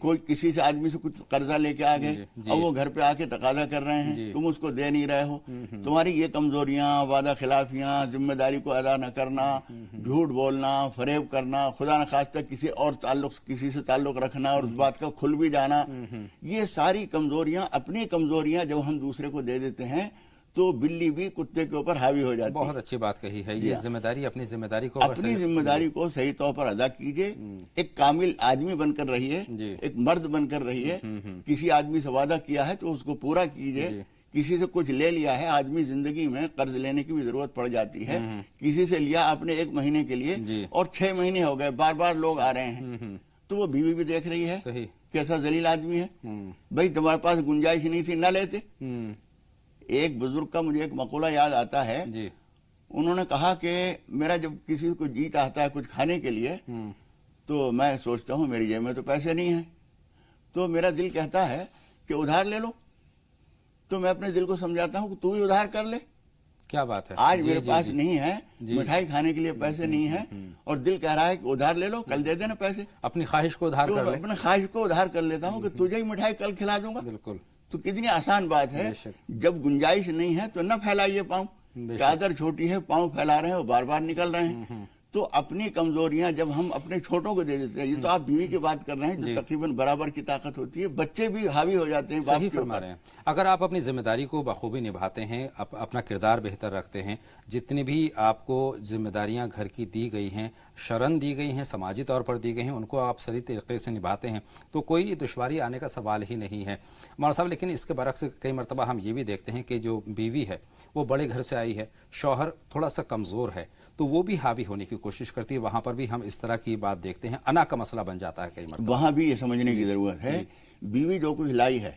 کوئی کسی سے آدمی سے کچھ قرضہ لے کے آ گئے اور وہ گھر پہ آ کے تقاضا کر رہے ہیں، تم اس کو دے نہیں رہے ہو، تمہاری یہ کمزوریاں، وعدہ خلافیاں، ذمہ داری کو ادا نہ کرنا، جھوٹ بولنا، فریب کرنا، خدا نخواستہ کسی سے تعلق رکھنا اور اس بات کا کھل بھی جانا، یہ ساری کمزوریاں، اپنی کمزوریاں جب ہم دوسرے کو دے دیتے ہیں تو بلی بھی کتے کے اوپر حاوی ہو جاتی ہے۔ بہت اچھی بات کہی ہے، یہ ذمہ داری اپنی ذمہ داری کو صحیح طور پر ادا کیجئے، ایک کامل آدمی بن کر رہیے، ایک مرد بن کر رہیے، کسی آدمی سے وعدہ کیا ہے تو اس کو پورا کیجئے، کسی سے کچھ لے لیا ہے، آدمی زندگی میں قرض لینے کی بھی ضرورت پڑ جاتی ہے، کسی سے لیا آپ نے 1 مہینے کے لیے اور 6 مہینے ہو گئے، بار بار لوگ آ رہے ہیں، تو وہ بیوی بھی دیکھ رہی ہے کیسا ذلیل آدمی ہے، بھائی تمہارے پاس گنجائش نہیں تھی، نہ لیتے۔ ایک بزرگ کا مجھے ایک مقولہ یاد آتا ہے، انہوں نے کہا کہ میرا جب کسی کو جی چاہتا ہے کچھ کھانے کے لیے تو میں سوچتا ہوں میری جیب میں تو پیسے نہیں ہیں، تو میرا دل کہتا ہے کہ ادھار لے لو، تو میں اپنے دل کو سمجھاتا ہوں کہ تو ہی ادھار کر لے۔ کیا بات ہے، آج میرے پاس نہیں ہے، مٹھائی کھانے کے لیے پیسے نہیں ہیں، اور دل کہہ رہا ہے کہ ادھار لے لو، کل دے دینا پیسے، اپنی خواہش کو ادھار کر لے، اپنے خواہش کو ادھار کر لیتا ہوں کہ تجھے ہی مٹھائی کل کھلا دوں گا۔ بالکل، تو کتنی آسان بات ہے، جب گنجائش نہیں ہے تو نہ پھیلائیے پاؤں، چادر چھوٹی ہے، پاؤں پھیلا رہے ہیں، وہ بار بار نکل رہے ہیں۔ تو اپنی کمزوریاں جب ہم اپنے چھوٹوں کو دے دیتے ہیں، یہ تو آپ بیوی کی بات کر رہے ہیں جو تقریباً برابر کی طاقت ہوتی ہے، بچے بھی حاوی ہو جاتے ہیں باپ صحیح فرما رہے ہیں۔ اگر آپ اپنی ذمہ داری کو بخوبی نبھاتے ہیں، اپنا کردار بہتر رکھتے ہیں، جتنی بھی آپ کو ذمہ داریاں گھر کی دی گئی ہیں، شرن دی گئی ہیں، سماجی طور پر دی گئی ہیں، ان کو آپ صحیح طریقے سے نبھاتے ہیں تو کوئی دشواری آنے کا سوال ہی نہیں ہے مولانا صاحب۔ لیکن اس کے برعکس کئی مرتبہ ہم یہ بھی دیکھتے ہیں کہ جو بیوی ہے وہ بڑے گھر سے آئی ہے، شوہر تھوڑا سا کمزور ہے تو وہ بھی حاوی ہونے کی کوشش کرتی ہے، وہاں پر بھی ہم اس طرح کی بات دیکھتے ہیں، انا کا مسئلہ بن جاتا ہے کئی مرتبہ۔ وہاں بھی یہ سمجھنے کی ضرورت ہے، بیوی جو کچھ لائی ہے،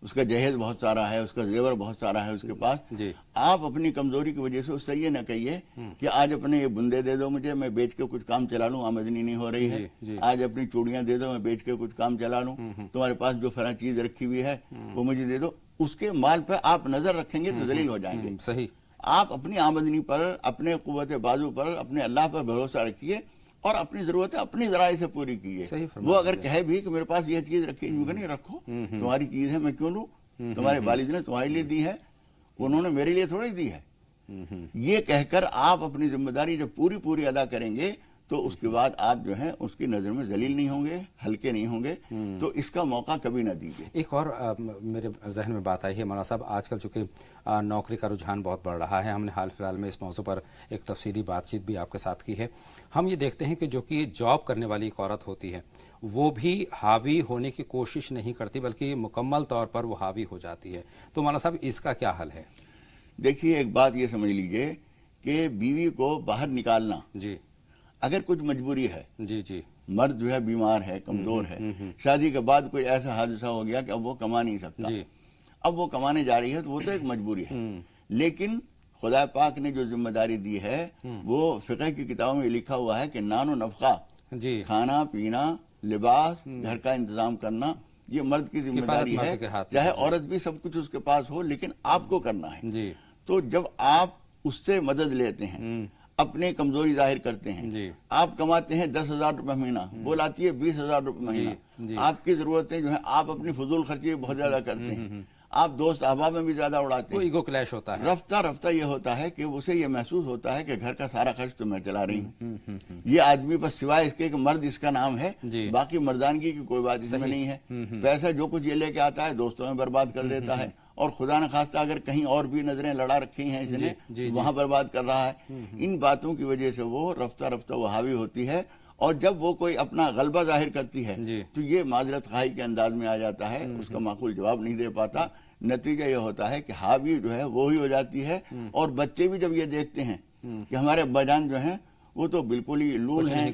اس کا جہیز بہت سارا ہے، اس کا زیور بہت سارا ہے اس کے پاس، آپ اپنی کمزوری کی وجہ سے اس سے یہ نہ کہیے کہ آج اپنے یہ بندے دے دو مجھے، میں بیچ کے کچھ کام چلا لوں، آمدنی نہیں ہو رہی ہے، آج اپنی چوڑیاں دے دو، میں بیچ کے کچھ کام چلا لوں، تمہارے پاس جو فلاں چیز رکھی ہوئی ہے وہ مجھے دے دو۔ اس کے مال پہ آپ نظر رکھیں گے تو ذلیل ہو جائیں گے۔ صحیح، آپ اپنی آمدنی پر، اپنے قوت بازو پر، اپنے اللہ پر بھروسہ رکھیے اور اپنی ضرورتیں اپنی ذرائع سے پوری کیجیے۔ وہ اگر کہے بھی کہ میرے پاس یہ چیز رکھی ہے، نہیں رکھو، تمہاری چیز ہے، میں کیوں لوں؟ تمہارے والد نے تمہارے لیے دی ہے، انہوں نے میرے لیے تھوڑی دی ہے۔ یہ کہہ کر آپ اپنی ذمہ داری جب پوری ادا کریں گے تو اس کے بعد آپ جو ہیں اس کی نظر میں ذلیل نہیں ہوں گے، ہلکے نہیں ہوں گے، تو اس کا موقع کبھی نہ دیجیے۔ ایک اور میرے ذہن میں بات آئی ہے مولانا صاحب، آج کل چونکہ نوکری کا رجحان بہت بڑھ رہا ہے، ہم نے حال فی الحال میں اس موضوع پر ایک تفصیلی بات چیت بھی آپ کے ساتھ کی ہے، ہم یہ دیکھتے ہیں کہ جو کہ جاب کرنے والی ایک عورت ہوتی ہے وہ بھی حاوی ہونے کی کوشش نہیں کرتی بلکہ مکمل طور پر وہ حاوی ہو جاتی ہے، تو مولانا صاحب اس کا کیا حل ہے؟ دیکھیے ایک بات یہ سمجھ لیجئے کہ بیوی کو باہر نکالنا، اگر کچھ مجبوری ہے، مرد جو ہے بیمار ہے، کمزور ہے، شادی کے بعد کوئی ایسا حادثہ ہو گیا کہ اب وہ کما نہیں سکتا، اب وہ کمانے جا رہی ہے تو وہ تو ایک مجبوری ہے، لیکن خدا پاک نے جو ذمہ داری دی ہے وہ فقہ کی کتابوں میں لکھا ہوا ہے کہ نان و نفقہ، کھانا پینا، لباس، گھر کا انتظام کرنا، یہ مرد کی ذمہ داری ہے، چاہے عورت بھی سب کچھ اس کے پاس ہو لیکن آپ کو کرنا ہے۔ تو جب آپ اس سے مدد لیتے ہیں، اپنے کمزوری ظاہر کرتے ہیں، آپ کماتے ہیں 10,000 روپے مہینہ، وہ لاتی ہے 20,000 روپے مہینہ، آپ کی ضرورتیں جو ہیں آپ اپنی فضول خرچی بہت زیادہ کرتے ہیں، آپ دوست احباب میں بھی زیادہ اڑاتے ہیں، ایگو کلیش ہوتا ہے، رفتہ یہ ہوتا ہے کہ اسے یہ محسوس ہوتا ہے کہ گھر کا سارا خرچ تو میں چلا رہی ہوں، یہ آدمی بس سوائے اس کے کہ مرد اس کا نام ہے، باقی مردانگی کی کوئی بات اس میں نہیں ہے، پیسہ جو کچھ یہ لے کے آتا ہے دوستوں میں برباد کر دیتا ہے، اور خدا نخواستہ اگر کہیں اور بھی نظریں لڑا رکھی ہیں اس نے وہاں برباد کر رہا ہے۔ ان باتوں کی وجہ سے وہ رفتہ وہ حاوی ہوتی ہے، اور جب وہ کوئی اپنا غلبہ ظاہر کرتی ہے تو یہ معذرت خواہی کے انداز میں آ جاتا ہے، اس کا معقول جواب نہیں دے پاتا، نتیجہ یہ ہوتا ہے کہ حاوی جو ہے وہی ہو جاتی ہے، اور بچے بھی جب یہ دیکھتے ہیں کہ ہمارے ابا جان جو ہیں وہ تو بالکل ہی لون ہیں،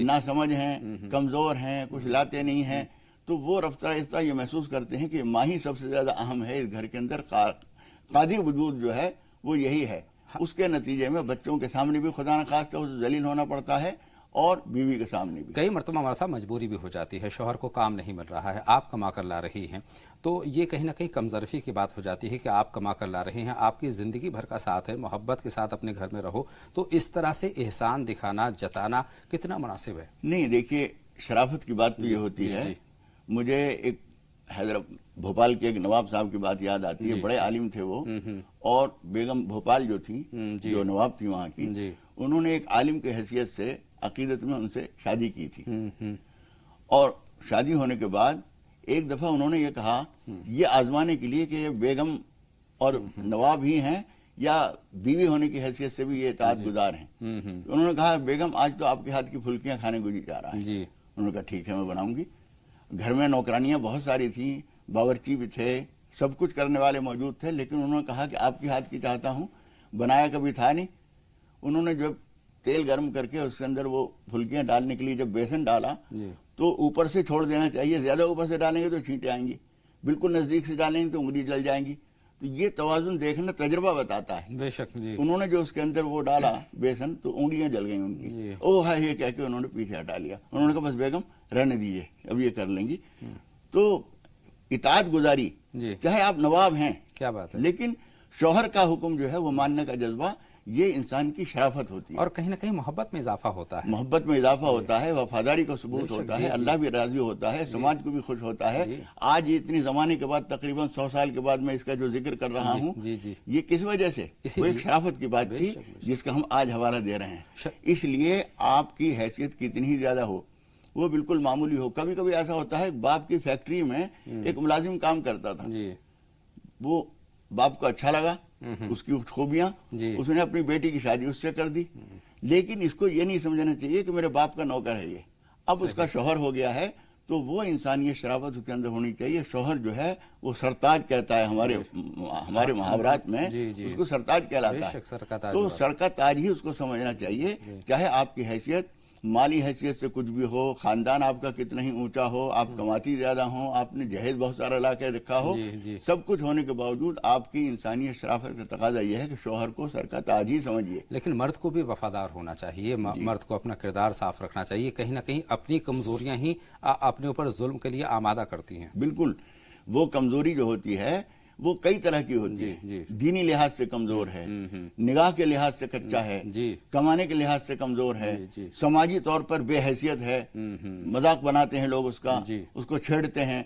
ناسمجھ ہیں، کمزور ہیں، کچھ لاتے نہیں ہیں، تو وہ رفتہ یہ محسوس کرتے ہیں کہ ماں ہی سب سے زیادہ اہم ہے اس گھر کے اندر، قادر وجود جو ہے وہ یہی ہے۔ اس کے نتیجے میں بچوں کے سامنے بھی خدا نخواستہ اسے ذلیل ہونا پڑتا ہے، اور بیوی کے سامنے بھی۔ کئی مرتبہ ہمارے ساتھ مجبوری بھی ہو جاتی ہے، شوہر کو کام نہیں مل رہا ہے، آپ کما کر لا رہی ہیں، تو یہ کہیں نہ کہیں کمظرفی کی بات ہو جاتی ہے کہ آپ کما کر لا رہے ہیں، آپ کی زندگی بھر کا ساتھ ہے، محبت کے ساتھ اپنے گھر میں رہو، تو اس طرح سے احسان دکھانا، جتانا کتنا مناسب ہے؟ نہیں، دیکھیے شرافت کی بات تو یہ ہوتی ہے، مجھے ایک بھوپال کے ایک نواب صاحب کی بات یاد آتی ہے. بڑے عالم تھے وہ, اور بیگم بھوپال جو تھی, جو نواب تھی وہاں کی, انہوں نے ایک عالم کی حیثیت سے عقیدت میں ان سے شادی کی تھی. اور شادی ہونے کے بعد ایک دفعہ انہوں نے یہ کہا, یہ آزمانے کے لیے کہ یہ بیگم اور نواب ہی ہیں یا بیوی ہونے کی حیثیت سے بھی یہ اطاعت گزار ہیں. انہوں نے کہا, بیگم آج تو آپ کے ہاتھ کی پھلکیاں کھانے کو جی جا رہا ہے. انہوں نے کہا ٹھیک ہے میں بناؤں گی. گھر میں نوکرانیاں بہت ساری تھیں, باورچی بھی تھے, سب کچھ کرنے والے موجود تھے, لیکن انہوں نے کہا کہ آپ کے ہاتھ کی چاہتا ہوں. بنایا کبھی تھا نہیں. انہوں نے جب تیل گرم کر کے اس کے اندر وہ پھلکیاں ڈالنے کے لیے جب بیسن ڈالا تو اوپر سے چھوڑ دینا چاہیے, زیادہ اوپر سے ڈالیں گے تو چھینٹیں آئیں گی, بالکل نزدیک سے ڈالیں گے تو انگلی جل جائیں گی. تو یہ توازن دیکھنا تجربہ بتاتا ہے. بے شک. انہوں نے جو اس کے اندر وہ ڈالا بیسن تو انگلیاں جل گئیں ان کی. او ہاں, یہ کہہ کے انہوں نے پیچھے ہٹا لیا. انہوں نے کہا بس بیگم رہنے دیجیے, اب یہ کر لیں گی. تو اطاعت گزاری, چاہے آپ نواب ہیں, کیا بات ہے, لیکن شوہر کا حکم جو ہے وہ ماننے کا جذبہ, یہ انسان کی شرافت ہوتی ہے. اور کہیں نہ کہیں محبت میں اضافہ ہوتا ہے. محبت میں اضافہ ہوتا ہے, وفاداری کا ثبوت ہوتا ہے, اللہ بھی راضی ہوتا ہے, سماج کو بھی خوش ہوتا ہے. آج اتنی زمانے کے بعد, تقریباً 100 سال کے بعد میں اس کا جو ذکر کر رہا ہوں, یہ کس وجہ سے, وہ ایک شرافت کی بات تھی جس کا ہم آج حوالہ دے رہے ہیں. اس لیے آپ کی حیثیت کتنی ہی زیادہ ہو, وہ بالکل معمولی ہو. کبھی کبھی ایسا ہوتا ہے, باپ کی فیکٹری میں ایک ملازم کام کرتا تھا, وہ باپ کو اچھا لگا, اس کی خوبیاں, اس نے اپنی بیٹی کی شادی اس سے کر دی. لیکن اس کو یہ نہیں سمجھنا چاہیے کہ میرے باپ کا نوکر ہے یہ, اب اس کا شوہر ہو گیا ہے. تو وہ انسانیت شرافت اس کے اندر ہونی چاہیے. شوہر جو ہے وہ سرتاج کہتا ہے ہمارے محاورات میں, اس کو سرتاج کہلاتا ہے. تو سر کا تاج ہی اس کو سمجھنا چاہیے, چاہے آپ کی حیثیت مالی حیثیت سے کچھ بھی ہو, خاندان آپ کا کتنا ہی اونچا ہو, آپ کماتی زیادہ ہوں, آپ نے جہیز بہت سارا لا کے رکھا ہو, سب کچھ ہونے کے باوجود آپ کی انسانیت شرافت کا تقاضا یہ ہے کہ شوہر کو سر کا تاج ہی سمجھیے. لیکن مرد کو بھی وفادار ہونا چاہیے, مرد کو اپنا کردار صاف رکھنا چاہیے. کہیں نہ کہیں اپنی کمزوریاں ہی اپنے اوپر ظلم کے لیے آمادہ کرتی ہیں. بالکل, وہ کمزوری جو ہوتی ہے وہ کئی طرح کی ہوتی ہے. دینی لحاظ سے کمزور ہے, نگاہ کے لحاظ سے کچا ہے, کمانے کے لحاظ سے کمزور ہے, سماجی طور پر بے حیثیت ہے, مذاق بناتے ہیں لوگ اس کا, اس کو چھیڑتے ہیں.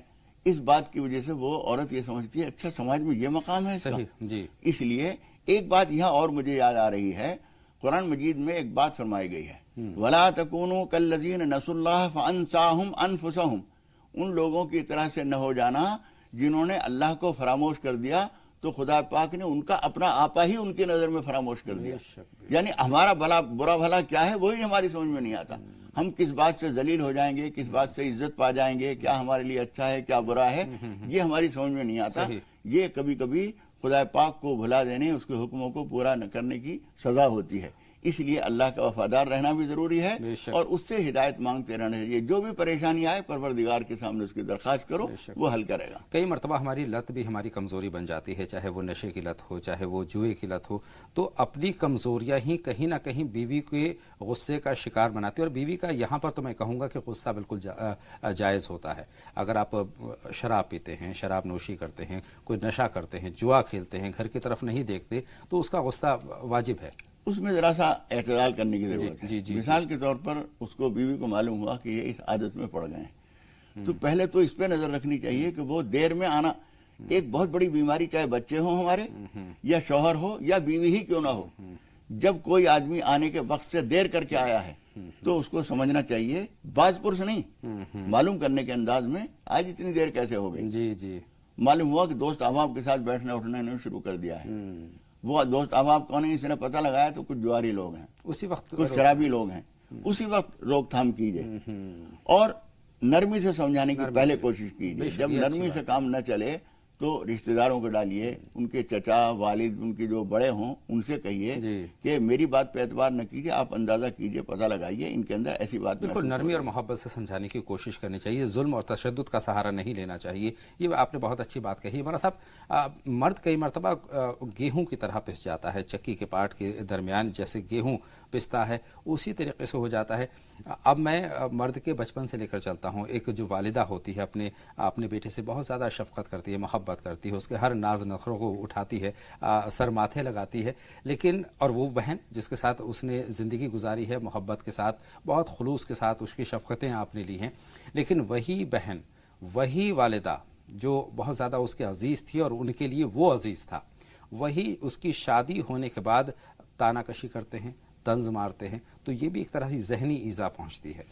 اس بات کی وجہ سے وہ عورت یہ سمجھتی ہے اچھا سماج میں یہ مقام ہے اس کا. اس لیے ایک بات یہاں اور مجھے یاد آ رہی ہے, قرآن مجید میں ایک بات فرمائی گئی ہے, وَلَا تَكُونُوا كَالَّذِينَ نَسُوا اللَّهَ فَأَنسَاهُمْ أَنفُسَهُمْ. ان لوگوں کی طرح سے نہ ہو جانا جنہوں نے اللہ کو فراموش کر دیا تو خدا پاک نے ان کا اپنا آپا ہی ان کی نظر میں فراموش کر دیا. یعنی ہمارا برا بھلا کیا ہے وہی ہماری سمجھ میں نہیں آتا. ہم کس بات سے ذلیل ہو جائیں گے, کس بات سے عزت پا جائیں گے, کیا ہمارے لیے اچھا ہے کیا برا ہے, یہ ہماری سمجھ میں نہیں آتا. یہ کبھی کبھی خدا پاک کو بھلا دینے, اس کے حکموں کو پورا نہ کرنے کی سزا ہوتی ہے. اس لیے اللہ کا وفادار رہنا بھی ضروری ہے, اور اس سے ہدایت مانگتے رہنا چاہیے. جو بھی پریشانی آئے پروردگار کے سامنے اس کی درخواست کرو, وہ حل کرے گا. کئی مرتبہ ہماری لت بھی ہماری کمزوری بن جاتی ہے, چاہے وہ نشے کی لت ہو, چاہے وہ جوئے کی لت ہو. تو اپنی کمزوریاں ہی کہیں نہ کہیں بیوی کے غصے کا شکار بناتی ہے. اور بیوی کا یہاں پر تو میں کہوں گا کہ غصہ بالکل جائز ہوتا ہے. اگر آپ شراب پیتے ہیں, شراب نوشی کرتے ہیں, کوئی نشہ کرتے ہیں, جوا کھیلتے ہیں, گھر کی طرف نہیں دیکھتے, تو اس کا غصہ واجب ہے. اس میں ذرا سا اعتدال کرنے کی ضرورت ہے. مثال کے طور پر اس کو بیوی کو معلوم ہوا کہ یہ اس عادت میں پڑ گئے ہیں, تو پہلے تو اس پہ نظر رکھنی چاہیے کہ وہ دیر میں آنا ایک بہت بڑی بیماری, چاہے بچے ہوں ہمارے یا شوہر ہو یا بیوی ہی کیوں نہ ہو. جب کوئی آدمی آنے کے وقت سے دیر کر کے آیا ہے تو اس کو سمجھنا چاہیے, باز پرس نہیں, معلوم کرنے کے انداز میں آج اتنی دیر کیسے ہو گئی. معلوم ہوا کہ دوست احباب کے ساتھ بیٹھنا اٹھنا انہوں نے شروع کر دیا ہے. وہ دوست احباب کون ہیں, اس نے پتہ لگایا تو کچھ جواری لوگ ہیں, اسی وقت کچھ شرابی لوگ ہیں. اسی وقت روک تھام کیجئے اور نرمی سے سمجھانے کی پہلے کوشش کیجئے. جب نرمی سے کام نہ چلے تو رشتہ داروں کو ڈالیے, ان کے چچا والد ان کے جو بڑے ہوں ان سے کہیے کہ میری بات پہ اعتبار نہ کیجئے, آپ اندازہ کیجئے, پتہ لگائیے ان کے اندر ایسی بات. بالکل نرمی اور محبت سے سمجھانے کی کوشش کرنی چاہیے, ظلم اور تشدد کا سہارا نہیں لینا چاہیے. یہ آپ نے بہت اچھی بات کہی. مولانا صاحب, مرد کئی مرتبہ گیہوں کی طرح پس جاتا ہے, چکی کے پاٹ کے درمیان جیسے گیہوں پستا ہے اسی طریقے سے ہو جاتا ہے. اب میں مرد کے بچپن سے لے کر چلتا ہوں, ایک جو والدہ ہوتی ہے اپنے بیٹے سے بہت زیادہ شفقت کرتی ہے, محبت کرتی ہے, اس کے ہر ناز نخروں کو اٹھاتی ہے, سر ماتھے لگاتی ہے. لیکن اور وہ بہن جس کے ساتھ اس نے زندگی گزاری ہے, محبت کے ساتھ, بہت خلوص کے ساتھ اس کی شفقتیں آپ نے لی ہیں, لیکن وہی بہن وہی والدہ جو بہت زیادہ اس کے عزیز تھی اور ان کے لیے وہ عزیز تھا، وہی اس کی شادی ہونے کے بعد تانا کشی کرتے ہیں، طنز مارتے ہیں، تو یہ بھی ایک طرح سے ذہنی ایذا پہنچتی ہے۔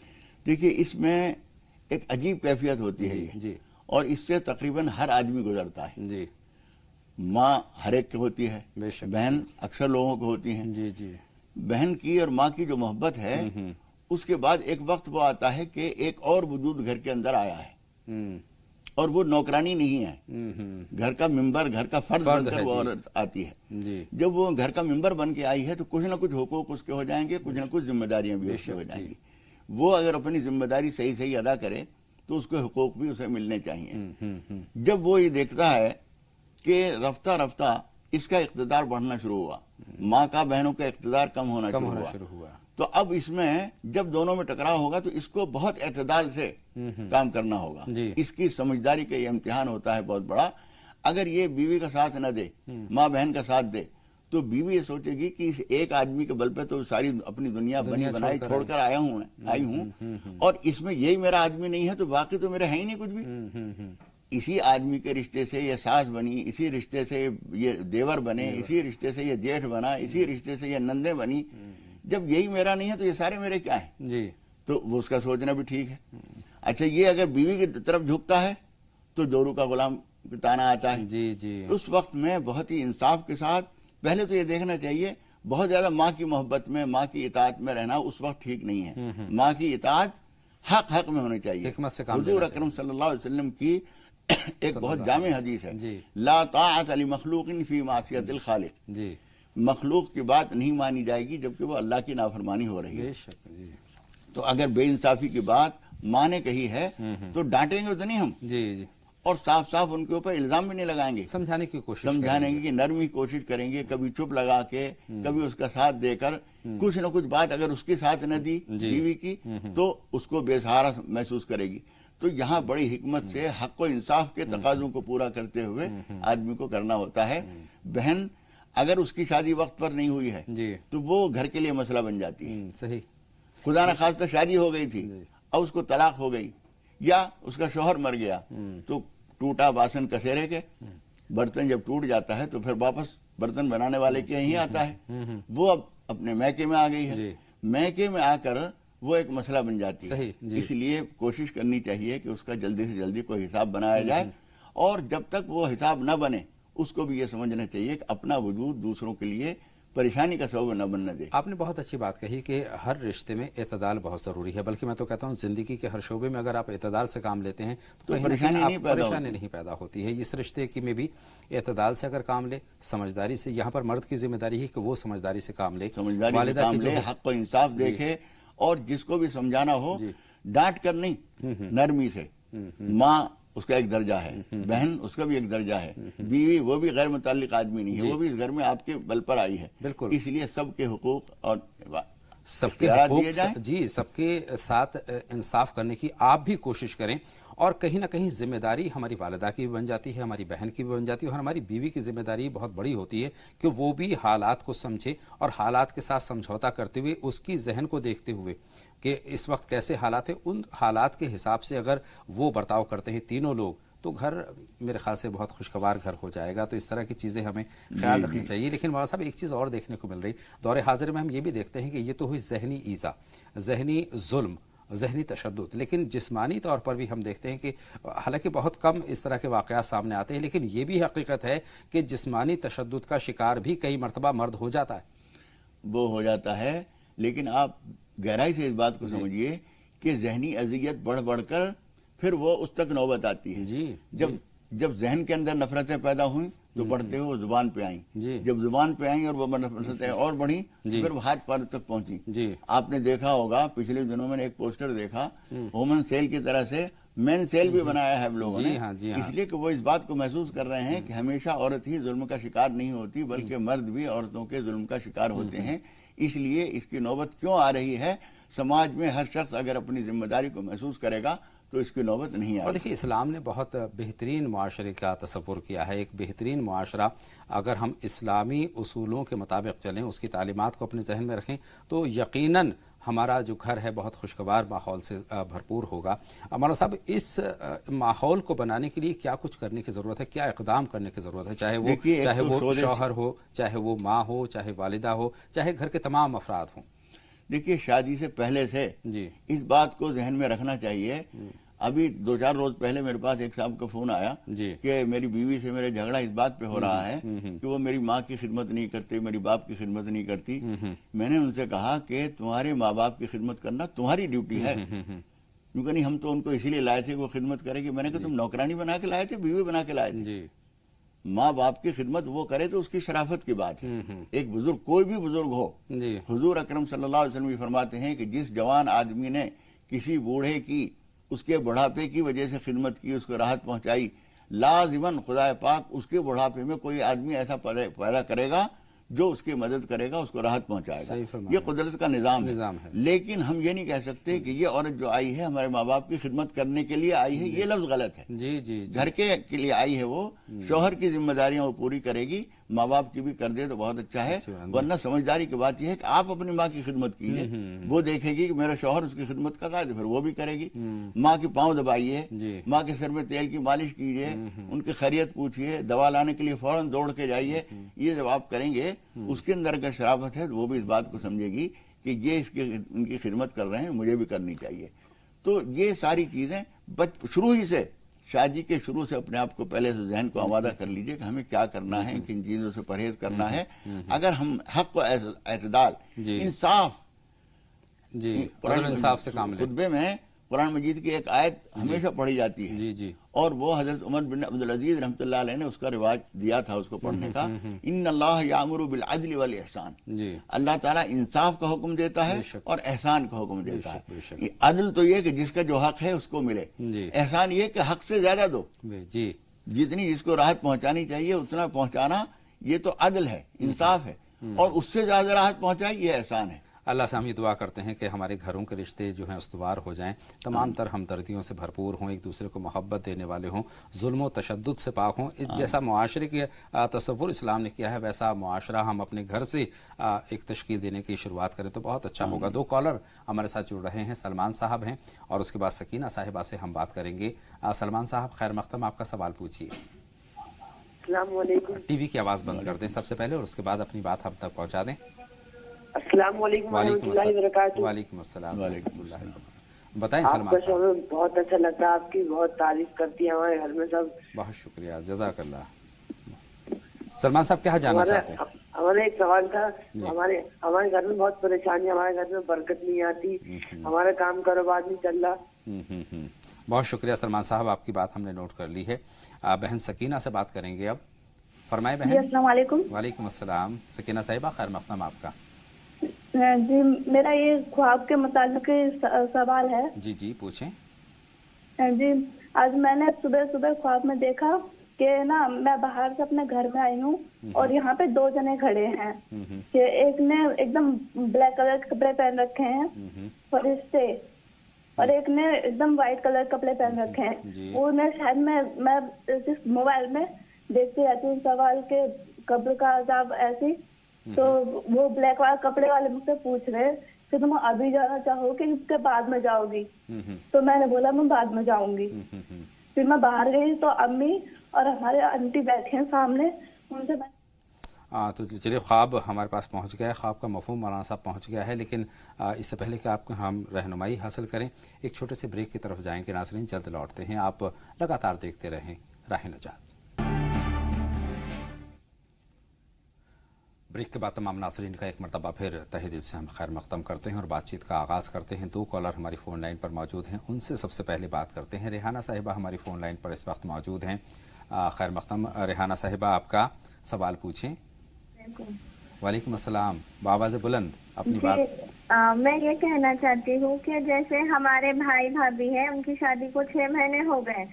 دیکھیے اس میں ایک عجیب کیفیت ہوتی ہے یہ، جی اور اس سے تقریباً ہر آدمی گزرتا ہے۔ جی ماں ہر ایک کی ہوتی ہے، بے شک، بہن اکثر لوگوں کو ہوتی ہیں۔ جی جی بہن کی اور ماں کی جو محبت ہے، اس کے بعد ایک وقت وہ آتا ہے کہ ایک اور وجود گھر کے اندر آیا ہے، اور وہ نوکرانی نہیں ہے، گھر کا ممبر، گھر کا فرد بن کر وہ عورت آتی ہے۔ جی جب وہ گھر کا ممبر بن کے آئی ہے تو کچھ نہ کچھ حقوق اس کے ہو جائیں گے، کچھ نہ کچھ ذمہ داریاں بھی اس کی ہو جائیں گی۔ وہ اگر اپنی ذمہ داری صحیح ادا کرے تو اس کے حقوق بھی اسے ملنے چاہیے۔ جب وہ یہ دیکھتا ہے کہ رفتہ رفتہ اس کا اقتدار بڑھنا شروع ہوا، ماں کا بہنوں کا اقتدار کم ہونا شروع ہوا، تو اب اس میں جب دونوں میں ٹکراؤ ہوگا تو اس کو بہت اعتدال سے کام کرنا ہوگا۔ اس کی سمجھداری کا یہ امتحان ہوتا ہے بہت بڑا۔ اگر یہ بیوی کا ساتھ نہ دے، ماں بہن کا ساتھ دے، تو بیوی یہ سوچے گی کہ اس ایک آدمی کے بل پہ تو ساری اپنی دنیا بنی بنائی چھوڑ کر آئی ہوں، اور اس میں یہی میرا آدمی نہیں ہے تو باقی تو میرا ہے ہی نہیں کچھ بھی۔ اسی آدمی کے رشتے سے یہ ساس بنی، اسی رشتے سے یہ دیور بنے، اسی رشتے سے یہ جیٹھ بنا، اسی رشتے سے یہ نندے بنی۔ جب یہی میرا نہیں ہے تو یہ سارے میرے کیا ہیں؟ تو وہ اس کا سوچنا بھی ٹھیک ہے۔ اچھا، یہ اگر بیوی کی طرف جھکتا ہے تو جورو کا غلام تانا آتا ہے۔ اس وقت میں بہت ہی انصاف کے ساتھ پہلے تو یہ دیکھنا چاہیے، بہت زیادہ ماں کی محبت میں، ماں کی اطاعت میں رہنا اس وقت ٹھیک نہیں ہے۔ ماں کی اطاعت حق میں ہونی چاہیے۔ حضور اکرم صلی اللہ علیہ وسلم کی ایک بہت جامع حدیث ہے، لا طاعت لمخلوق فی معصیت الخالق۔ مخلوق کی بات نہیں مانی جائے گی جبکہ وہ اللہ کی نافرمانی ہو رہی ہے۔ تو اگر بے انصافی کی بات ماں نے کہی ہے تو ڈانٹیں گے تو نہیں ہم، اور صاف صاف ان کے اوپر الزام بھی نہیں لگائیں گے، سمجھانے کی کوشش سمجھانے کی نرمی کوشش کریں گے، کبھی چپ لگا کے، کبھی اس کا ساتھ دے کر، کچھ نہ کچھ بات اگر اس کے ساتھ نہ دی بیوی کی تو اس کو بے سہارا محسوس کرے گی۔ تو یہاں بڑی حکمت سے حق و انصاف کے تقاضوں کو پورا کرتے ہوئے آدمی کو کرنا ہوتا ہے۔ بہن اگر اس کی شادی وقت پر نہیں ہوئی ہے تو وہ گھر کے لیے مسئلہ بن جاتی ہے۔ صحیح، خدا نہ خواستہ شادی ہو گئی تھی اور اس کو طلاق ہو گئی، یا اس کا شوہر مر گیا، تو ٹوٹا باسن کسیرے کے، برتن جب ٹوٹ جاتا ہے تو پھر واپس برتن بنانے والے کے یہیں آتا ہے۔ وہ اب اپنے میکے میں آ گئی ہے، میکے میں آ کر وہ ایک مسئلہ بن جاتی ہے۔ اس لیے کوشش کرنی چاہیے کہ اس کا جلدی سے جلدی کوئی حساب بنایا جائے، اور جب تک وہ حساب نہ بنے اس کو بھی یہ سمجھنا چاہیے کہ اپنا وجود دوسروں کے لیے پریشانی کا سبب نہ بننے دے۔ آپ نے بہت اچھی بات کہی کہ ہر رشتے میں اعتدال بہت ضروری ہے، بلکہ میں تو کہتا ہوں زندگی کے ہر شعبے میں اگر آپ اعتدال سے کام لیتے ہیں تو پریشانی نہیں پیدا ہوتی ہے۔ اس رشتے کی میں بھی اعتدال سے اگر کام لے، سمجھداری سے، یہاں پر مرد کی ذمہ داری ہے کہ وہ سمجھداری سے کام لے، حق و انصاف دیکھے، اور جس کو بھی سمجھانا ہو ڈانٹ کر نہیں، نرمی سے۔ ماں اس کا ایک درجہ ہے، بہن اس کا بھی ایک درجہ ہے، بیوی وہ بھی غیر متعلق آدمی نہیں ہے، وہ بھی اس گھر میں آپ کے بل پر آئی ہے۔ اس لیے سب کے حقوق اور سب کے حقوق، سب کے ساتھ انصاف کرنے کی آپ بھی کوشش کریں، اور کہیں نہ کہیں ذمہ داری ہماری والدہ کی بھی بن جاتی ہے، ہماری بہن کی بھی بن جاتی ہے، اور ہماری بیوی کی ذمہ داری بہت بڑی ہوتی ہے کہ وہ بھی حالات کو سمجھے اور حالات کے ساتھ سمجھوتا کرتے ہوئے، اس کی ذہن کو دیکھتے ہوئے کہ اس وقت کیسے حالات ہیں، ان حالات کے حساب سے اگر وہ برتاؤ کرتے ہیں تینوں لوگ تو گھر میرے خیال سے بہت خوشگوار گھر ہو جائے گا۔ تو اس طرح کی چیزیں ہمیں خیال رکھنی چاہیے۔ لیکن مولانا صاحب ایک چیز اور دیکھنے کو مل رہی دور حاضر میں، ہم یہ بھی دیکھتے ہیں کہ یہ تو ہوئی ذہنی ایذا، ذہنی ظلم، ذہنی تشدد، لیکن جسمانی طور پر بھی ہم دیکھتے ہیں کہ حالانکہ بہت کم اس طرح کے واقعات سامنے آتے ہیں، لیکن یہ بھی حقیقت ہے کہ جسمانی تشدد کا شکار بھی کئی مرتبہ مرد ہو جاتا ہے۔ وہ ہو جاتا ہے، لیکن آپ گہرائی سے اس بات کو سمجھیے کہ ذہنی اذیت بڑھ بڑھ کر پھر وہ اس تک نوبت آتی ہے۔ جب ذہن کے اندر نفرتیں پیدا ہوئیں تو بڑھتے ہوئے زبان پہ آئیں، جب زبان پہ آئیں اور وہ نفرتیں اور بڑھیں پھر وہ ہاتھ پاؤں تک پہنچی۔ آپ نے دیکھا ہوگا پچھلے دنوں میں نے ایک پوسٹر دیکھا، وومن سیل کی طرح سے مین سیل بھی بنایا ہے ہم لوگوں نے، اس لیے کہ وہ اس بات کو محسوس کر رہے ہیں کہ ہمیشہ عورت ہی ظلم کا شکار نہیں ہوتی، بلکہ مرد بھی عورتوں کے ظلم کا شکار ہوتے ہیں۔ اس لیے اس کی نوبت کیوں آ رہی ہے؟ سماج میں ہر شخص اگر اپنی ذمہ داری کو محسوس کرے گا تو اس کی نوبت نہیں آئے۔ اور دیکھیے اسلام نے بہت بہترین معاشرے کا تصور کیا ہے، ایک بہترین معاشرہ اگر ہم اسلامی اصولوں کے مطابق چلیں، اس کی تعلیمات کو اپنے ذہن میں رکھیں تو یقیناً ہمارا جو گھر ہے بہت خوشگوار ماحول سے بھرپور ہوگا. مولانا صاحب اس ماحول کو بنانے کے لیے کیا کچھ کرنے کی ضرورت ہے, کیا اقدام کرنے کی ضرورت ہے, چاہے وہ شوہر ہو, چاہے وہ ماں ہو, چاہے والدہ ہو, چاہے گھر کے تمام افراد ہوں؟ دیکھیے شادی سے پہلے سے اس بات کو ذہن میں رکھنا چاہیے. ابھی 2-4 روز پہلے میرے پاس ایک صاحب کا فون آیا کہ میری بیوی سے میرے جھگڑا اس بات پہ ہو رہا ہے کہ وہ میری ماں کی خدمت نہیں کرتی, میری باپ کی خدمت نہیں کرتی. میں نے ان سے کہا کہ تمہارے ماں باپ کی خدمت کرنا تمہاری ڈیوٹی ہے, کیونکہ نہیں ہم تو ان کو اسی لیے لائے تھے کہ وہ خدمت کرے گی. میں نے کہا تم نوکرانی بنا کے لائے تھے, بیوی بنا کے لائے تھے. ماں باپ کی خدمت وہ کرے تو اس کی شرافت کی بات ہے. ایک بزرگ, کوئی بھی بزرگ ہو, حضور اکرم صلی اللہ علیہ وسلم فرماتے ہیں کہ جس جوان آدمی نے کسی بوڑھے کی اس کے بڑھاپے کی وجہ سے خدمت کی, اس کو راحت پہنچائی, لازماً خدا پاک اس کے بڑھاپے میں کوئی آدمی ایسا پیدا کرے گا جو اس کی مدد کرے گا, اس کو راحت پہنچائے گا. یہ قدرت کا نظام ہے. لیکن ہم یہ نہیں کہہ سکتے کہ یہ عورت جو آئی ہے ہمارے ماں باپ کی خدمت کرنے کے لیے آئی ہے, یہ لفظ غلط ہے. گھر کے لیے آئی ہے, وہ شوہر کی ذمہ داریاں وہ پوری کرے گی, ماں باپ کی بھی کر دے تو بہت اچھا ہے. ورنہ سمجھداری کی بات یہ ہے کہ آپ اپنی ماں کی خدمت کیجیے, وہ دیکھے گی کہ میرا شوہر اس کی خدمت کر رہا ہے تو پھر وہ بھی کرے گی. ماں کے پاؤں دبائیے, ماں کے سر میں تیل کی مالش کیجیے, ان کی خیریت پوچھیے, دوا لانے کے لیے فوراً دوڑ کے جائیے. یہ جب آپ کریں گے اس کے اندر اگر شرافت ہے تو وہ بھی اس بات کو سمجھے گی کہ یہ ان کی خدمت کر رہے ہیں, مجھے بھی کرنی چاہیے. تو یہ ساری چیزیں شروع ہی سے, شادی کے شروع سے اپنے آپ کو پہلے سے ذہن کو آمادہ کر لیجئے کہ ہمیں کیا کرنا ہے, کن چیزوں سے پرہیز کرنا ہے. اگر ہم حق و اعتدال, انصاف, انصاف سے کام لیں. خطبے میں قرآن مجید کی ایک آیت ہمیشہ پڑھی جاتی ہے, اور وہ حضرت عمر بن عبدالعزیز رحمۃ اللہ علیہ نے اس کا رواج دیا تھا اس کو پڑھنے کا. ان اللہ یامر بالعدل والاحسان, اللہ تعالیٰ انصاف کا حکم دیتا ہے اور احسان کا حکم دیتا ہے. عدل تو یہ کہ جس کا جو حق ہے اس کو ملے, احسان یہ کہ حق سے زیادہ دو, جتنی جس کو راحت پہنچانی چاہیے اتنا پہنچانا, یہ تو عدل ہے, انصاف ہے. اور اس سے زیادہ راحت پہنچائے, یہ احسان ہے. اللہ سے ہم یہ دعا کرتے ہیں کہ ہمارے گھروں کے رشتے جو ہیں استوار ہو جائیں, تمام تر ہمدردیوں سے بھرپور ہوں, ایک دوسرے کو محبت دینے والے ہوں, ظلم و تشدد سے پاک ہوں. جیسا معاشرے کے تصور اسلام نے کیا ہے ویسا معاشرہ ہم اپنے گھر سے ایک تشکیل دینے کی شروعات کریں تو بہت اچھا ہوگا. 2 کالر ہمارے ساتھ جڑ رہے ہیں, سلمان صاحب ہیں اور اس کے بعد سکینہ صاحبہ سے ہم بات کریں گے. سلمان صاحب خیر مقدم, آپ کا سوال پوچھیے. السلام علیکم. ٹی وی کی آواز بند کر دیں سب سے پہلے, اور اس کے بعد اپنی بات ہم تک پہنچا دیں. السلام علیکم ورحمۃ اللہ وبرکاتہ. وعلیکم السلام ورحمۃ اللہ. بتائیں سلمان صاحب. بہت اچھا لگتا ہے, آپ کی بہت تعریف کرتی ہے ہمارے گھر میں سب. بہت شکریہ, جزاک اللہ. سلمان صاحب کیا جاننا چاہتے ہیں؟ ہمارا ایک سوال تھا. ہمارے گھر میں بہت پریشانی ہے, ہمارے گھر میں برکت نہیں آتی, ہمارا کام کاروبار نہیں چل رہا. بہت شکریہ سلمان صاحب, آپ کی بات ہم نے نوٹ کر لی ہے. بہن سکینہ سے بات کریں گے اب. فرمائے بہن. السلام علیکم. وعلیکم السلام. سکینہ صاحبہ خیر مقدم آپ کا. جی میرا یہ خواب کے متعلق سوال ہے. جی پوچھیں. جی آج میں نے صبح خواب میں دیکھا کہ نا میں باہر سے اپنے گھر میں آئی ہوں اور یہاں پہ 2 جنے کھڑے ہیں کہ ایک نے ایک دم بلیک کلر کے کپڑے پہن رکھے ہیں فرشتے, اور ایک نے ایک دم وائٹ کلر کے کپڑے پہن رکھے ہیں. وہ شاید میں موبائل میں دیکھتی رہتی ہوں سوال کے قبر کا عذاب ایسی. تو وہ بلیک والے کپڑے والے مجھ سے پوچھ رہے کہ تم ابھی جانا چاہو کہ اس کے بعد میں جاؤ گی. تو میں نے بولا میں بعد میں جاؤں گی. پھر میں باہر گئی تو امی اور ہمارے آنٹی بیٹھے ہیں سامنے, ان سے تو چلیے خواب ہمارے پاس پہنچ گیا ہے, خواب کا مفہوم مولانا صاحب پہنچ گیا ہے. لیکن اس سے پہلے کہ آپ کو ہم رہنمائی حاصل کریں, ایک چھوٹے سے بریک کی طرف جائیں گے. ناظرین جلد لوٹتے ہیں, آپ لگاتار دیکھتے رہیں راہ نجات. بریک کے بعد تمام ناظرین کا ایک مرتبہ پھر تہہ دل سے ہم خیر مقدم کرتے ہیں اور بات چیت کا آغاز کرتے ہیں. 2 کالر ہماری فون لائن پر موجود ہیں, ان سے سب سے پہلے بات کرتے ہیں. ریحانہ صاحبہ ہماری فون لائن پر اس وقت موجود ہیں. خیر مقدم ریحانہ صاحبہ, آپ کا سوال پوچھیں. وعلیکم السلام. بآواز بلند اپنی بات. میں یہ کہنا چاہتی ہوں کہ جیسے ہمارے بھائی بھابھی ہیں, ان کی شادی کو 6 مہینے ہو گئے.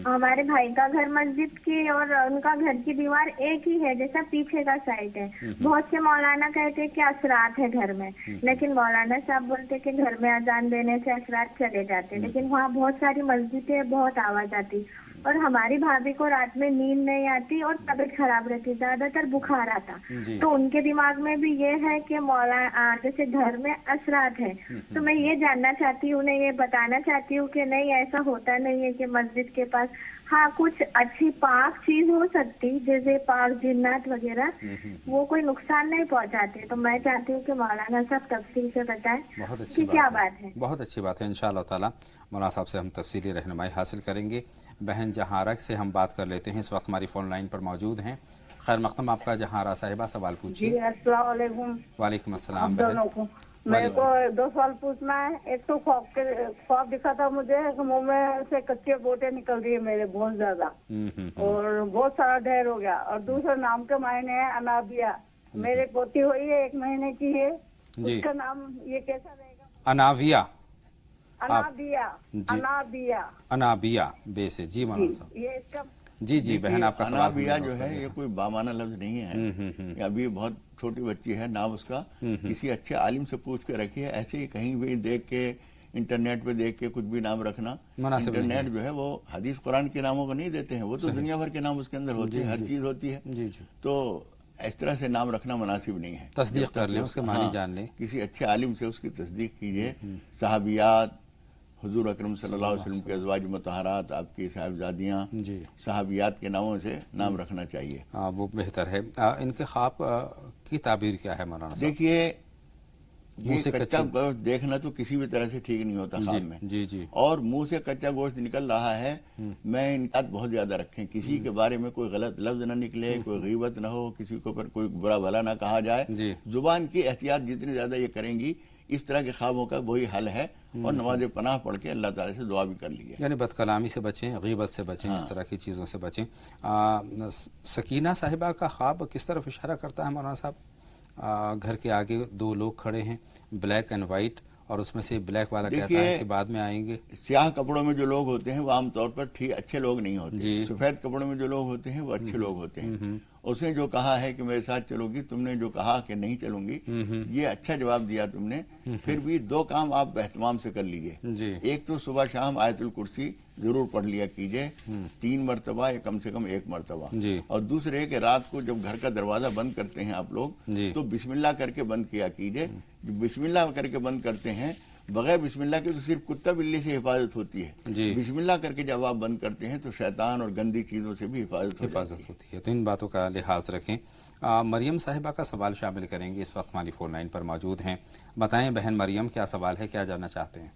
ہمارے بھائی کا گھر مسجد کی اور ان کا گھر کی دیوار ایک ہی ہے, جیسا پیچھے کا سائڈ ہے. بہت سے مولانا کہتے کہ اثرات ہے گھر میں, لیکن مولانا صاحب بولتے کہ گھر میں اذان دینے سے اثرات چلے جاتے. لیکن وہاں بہت ساری مسجدیں, بہت آواز آتی. اور ہماری بھابھی کو رات میں نیند نہیں آتی اور طبیعت خراب رہتی، زیادہ تر بخار آتا، تو ان کے دماغ میں بھی یہ ہے کہ مولا جیسے گھر میں اثرات ہیں. تو میں یہ جاننا چاہتی ہوں، انہیں یہ بتانا چاہتی ہوں کہ نہیں ایسا ہوتا نہیں ہے کہ مسجد کے پاس ہاں کچھ اچھی پاک چیز ہو سکتی جیسے پاک جنات وغیرہ، وہ کوئی نقصان نہیں پہنچاتے. تو میں چاہتی ہوں کہ مولانا صاحب تفصیل سے بتائیں کہ کیا بات ہے. بہت اچھی بات ہے. انشاءاللہ تعالی مولانا صاحب سے ہم تفصیلی رہنمائی حاصل کریں گے. بہن جہاں سے ہم بات کر لیتے ہیں، اس وقت ہماری فون لائن پر موجود ہیں. خیر مقدم آپ کا جہاں صاحبہ، سوال پوچھیے. جی السلام علیکم. وعلیکم السلام. دونوں کو میرے کو 2 سوال پوچھنا ہے. ایک تو خواب دکھا تھا مجھے کہ منہ میں سے کچے بوٹے نکل رہی ہے میرے بہت زیادہ اور بہت سارا ڈھیر ہو گیا. اور دوسرا نام کے معنی ہے انابیہ. میرے پوتی ہوئی ہے 1 مہینے کی ہے، اس کا نام یہ کیسا رہے گا؟ انابیہ. انابیہ بے سے. جی مولانا صاحب. یہ اس کا جی بہن آپ کا سوال. انابیہ جو ہے یہ کوئی بامانہ لفظ نہیں ہے. یہ ابھی بہت چھوٹی بچی ہے، نام اس کا کسی اچھے عالم سے پوچھ کے رکھیے. ایسے ہی کہیں بھی دیکھ کے انٹرنیٹ پہ دیکھ کے کچھ بھی نام رکھنا مناسب. انٹرنیٹ جو ہے وہ حدیث قرآن کے ناموں کو نہیں دیتے ہیں، وہ تو دنیا بھر کے نام اس کے اندر ہوتے ہیں، ہر چیز ہوتی ہے. تو اس طرح سے نام رکھنا مناسب نہیں ہے. تصدیق کر لیں، اس کے معنی جان لیں. کسی اچھے عالم سے اس کی تصدیق کیجئے. صحابیات، حضور اکرم صلی اللہ علیہ وسلم کے ازواج مطہرات، آپ کی صاحبزادیاں، صحابیات کے ناموں سے نام رکھنا چاہیے. وہ بہتر ہے. ان کے خواب کی تعبیر کیا ہے مولانا صاحب؟ دیکھیے یہ کچا گوشت دیکھنا تو کسی بھی طرح سے ٹھیک نہیں ہوتا خواب میں. اور منہ سے کچا گوشت نکل رہا ہے، میں انقیاد بہت زیادہ رکھیں. کسی کے بارے میں کوئی غلط لفظ نہ نکلے، کوئی غیبت نہ ہو، کسی کے اوپر کوئی برا بھلا نہ کہا جائے. زبان کی احتیاط جتنی زیادہ یہ کریں گی، اس طرح کے خوابوں کا وہی حل ہے. اور نماز پناہ پڑھ کے اللہ تعالی سے دعا بھی کر لیجیے. یعنی بد کلامی سے بچیں، غیبت سے بچیں، اس طرح کی چیزوں سے بچیں. سکینہ صاحبہ کا خواب کس طرف اشارہ کرتا ہے مولانا صاحب؟ گھر کے آگے 2 لوگ کھڑے ہیں، بلیک اینڈ وائٹ، اور اس میں سے بلیک والا کہتا ہے کہ بعد میں آئیں گے. سیاہ کپڑوں میں جو لوگ ہوتے ہیں وہ عام طور پر اچھے لوگ نہیں ہوتے. سفید کپڑوں میں جو لوگ ہوتے ہیں وہ اچھے لوگ ہوتے ہیں. اس نے جو کہا ہے کہ میرے ساتھ چلو گی، تم نے جو کہا کہ نہیں چلوں گی، یہ اچھا جواب دیا تم نے. پھر بھی 2 کام آپ اہتمام سے کر لیجئے. ایک تو صبح شام آیت الکرسی ضرور پڑھ لیا کیجئے، 3 مرتبہ یا کم سے کم 1 مرتبہ. اور دوسرے کہ رات کو جب گھر کا دروازہ بند کرتے ہیں آپ لوگ تو بسم اللہ کر کے بند کیا کیجئے. بسم اللہ کر کے بند کرتے ہیں، بغیر بسم اللہ کے تو صرف کتا بلی سے حفاظت ہوتی ہے. بسم اللہ کر کے جب آپ بند کرتے ہیں تو شیطان اور گندی چیزوں سے بھی حفاظت ہوتی ہے. تو ان باتوں کا لحاظ رکھیں. مریم صاحبہ کا سوال شامل کریں گے، اس وقت ہماری فون لائن پر موجود ہیں. بتائیں بہن مریم، کیا سوال ہے، کیا جاننا چاہتے ہیں؟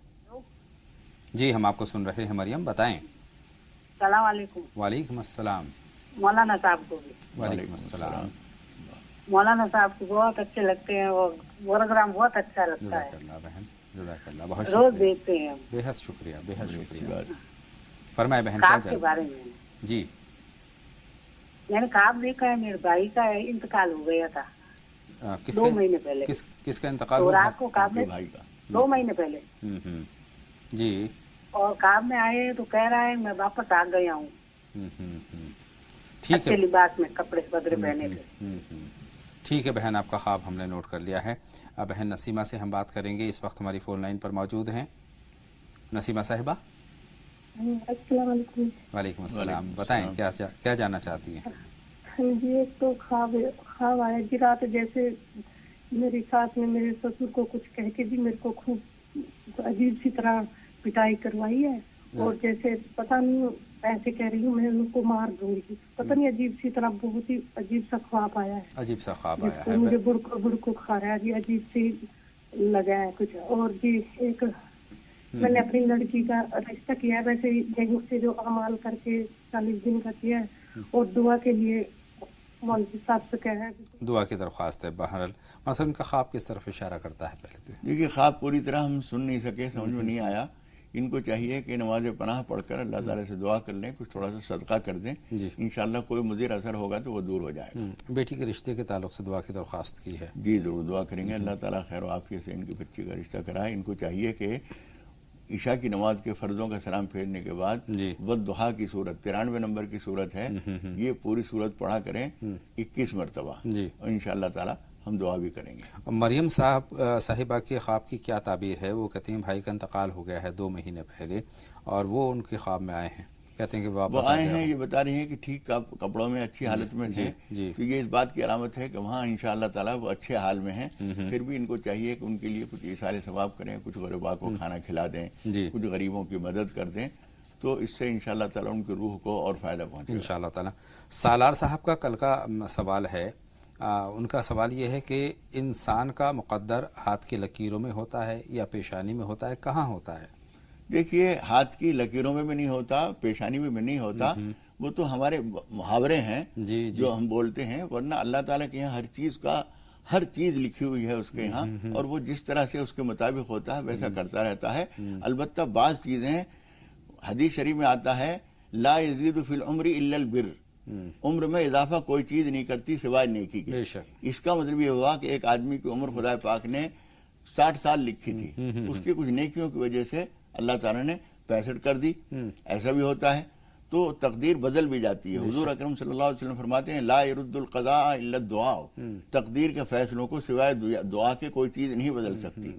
جی ہم آپ کو سن رہے ہیں مریم، بتائیں. السلام علیکم. وعلیکم السلام. مولانا صاحب کو بھی وعلیکم السلام. مولانا صاحب کو بہت اچھے لگتے ہیں، وہ پروگرام بہت اچھا لگتا ہے. جزاک اللہ بہن، جزاک اللہ، بہت روز دیکھتے ہیں. بہت شکریہ، بہت شکریہ. فرمائے بہن. خواب کے بارے میں جی میں نے خواب دیکھا ہے، میرے بھائی کا انتقال ہو گیا تھا 2 مہینے پہلے. کس کا انتقال تو ہوا؟ رات کو خواب میں 2 مہینے پہلے. جی. اور خواب میں آئے تو کہہ رہا ہے میں واپس آ گیا ہوں. ٹھیک ہے، اچھے لباس میں کپڑے بدرے پہنے تھے. ٹھیک ہے بہن، آپ کا خواب ہم نے نوٹ کر لیا ہے. بہن نسیمہ سے ہم بات کریں گے، اس وقت ہماری فون لائن پر موجود ہیں. نسیمہ صاحبہ. السلام علیکم. وعلیکم السلام. بتائیں کیا جاننا چاہتی ہیں؟ جی ایک تو خواب آیا جی رات، جیسے میری ساس نے میرے سسر کو کچھ کہہ کے بھی میرے کو خوب عجیب سی طرح پٹائی کروائی ہے. اور جیسے پتہ نہیں ایسے کہہ رہی ہوں میں ان کو مار دوں گی، پتہ نہیں عجیب سی طرح بہت ہی عجیب سا خواب آیا ہے. عجیب سا خواب آیا ہے، مجھے بڑکو کھا رہا ہے جی، عجیب سی لگا ہے کچھ. اور جی ایک میں نے اپنی لڑکی کا رشتہ کیا ہے، ویسے یہیں سے جو اعمال کر کے 40 دن کا کیا ہے، اور دعا کے لیے مولوی صاحب سے کہا ہے، دعا کی درخواست ہے. بہرحال مثلا ان کا خواب کس طرف اشارہ کرتا ہے؟ پہلے تو دیکھیے خواب پوری طرح ہم سن نہیں سکے، سمجھ میں نہیں آیا. ان کو چاہیے کہ نماز پناہ پڑھ کر اللہ تعالیٰ سے دعا کر لیں، کچھ تھوڑا سا صدقہ کر دیں. انشاءاللہ کوئی مضر اثر ہوگا تو وہ دور ہو جائے گا. بیٹی کے رشتے کے تعلق سے دعا کی درخواست کی ہے. جی ضرور دعا کریں گے، اللہ تعالیٰ خیر و عافیت سے ان کی بچی کا رشتہ کرائے. ان کو چاہیے کہ عشاء کی نماز کے فرضوں کا سلام پھیرنے کے بعد والضحیٰ کی صورت 93 نمبر کی صورت ہے، یہ پوری صورت پڑھا کریں 21 مرتبہ، اور انشاءاللہ تعالیٰ ہم دعا بھی کریں گے. مریم صاحبہ کے خواب کی کیا تعبیر ہے؟ وہ کہتے ہیں بھائی کا انتقال ہو گیا ہے 2 مہینے پہلے، اور وہ ان کے خواب میں آئے ہیں. کہتے ہیں کہ وہ آئے ہیں، یہ بتا رہی ہیں کہ ٹھیک کپڑوں میں اچھی حالت میں تھے، تو یہ اس بات کی علامت ہے کہ وہاں انشاءاللہ تعالیٰ وہ اچھے حال میں ہیں۔ پھر بھی ان کو چاہیے کہ ان کے لیے کچھ ایثار ثواب کریں، کچھ غرباء کو کھانا کھلا دیں، کچھ غریبوں کی مدد کر دیں، تو اس سے انشاءاللہ تعالیٰ ان کی روح کو اور فائدہ پہنچے گا انشاءاللہ تعالیٰ۔ سالار صاحب کا کل کا سوال ہے، ان کا سوال یہ ہے کہ انسان کا مقدر ہاتھ کی لکیروں میں ہوتا ہے یا پیشانی میں ہوتا ہے، کہاں ہوتا ہے؟ دیکھیے، ہاتھ کی لکیروں میں بھی نہیں ہوتا، پیشانی میں بھی نہیں ہوتا، وہ تو ہمارے محاورے ہیں جو ہم بولتے ہیں، ورنہ اللہ تعالیٰ کے یہاں ہر چیز لکھی ہوئی ہے اس کے یہاں، اور وہ جس طرح سے اس کے مطابق ہوتا ہے ویسا کرتا رہتا ہے۔ البتہ بعض چیزیں حدیث شریف میں آتا ہے لا یزید فی العمر الا البر، عمر میں اضافہ کوئی چیز نہیں کرتی سوائے نیکی کے۔ اس کا مطلب یہ ہوا کہ ایک آدمی کی عمر خدا پاک نے 60 سال لکھی تھی، اس کی کچھ نیکیوں کی وجہ سے اللہ تعالیٰ نے 65 کر دی، ایسا بھی ہوتا ہے، تو تقدیر بدل بھی جاتی ہے۔ حضور اکرم صلی اللہ علیہ وسلم فرماتے ہیں لا يرد القضاء الا الدعاء، تقدیر کے فیصلوں کو سوائے دعا کے کوئی چیز نہیں بدل سکتی۔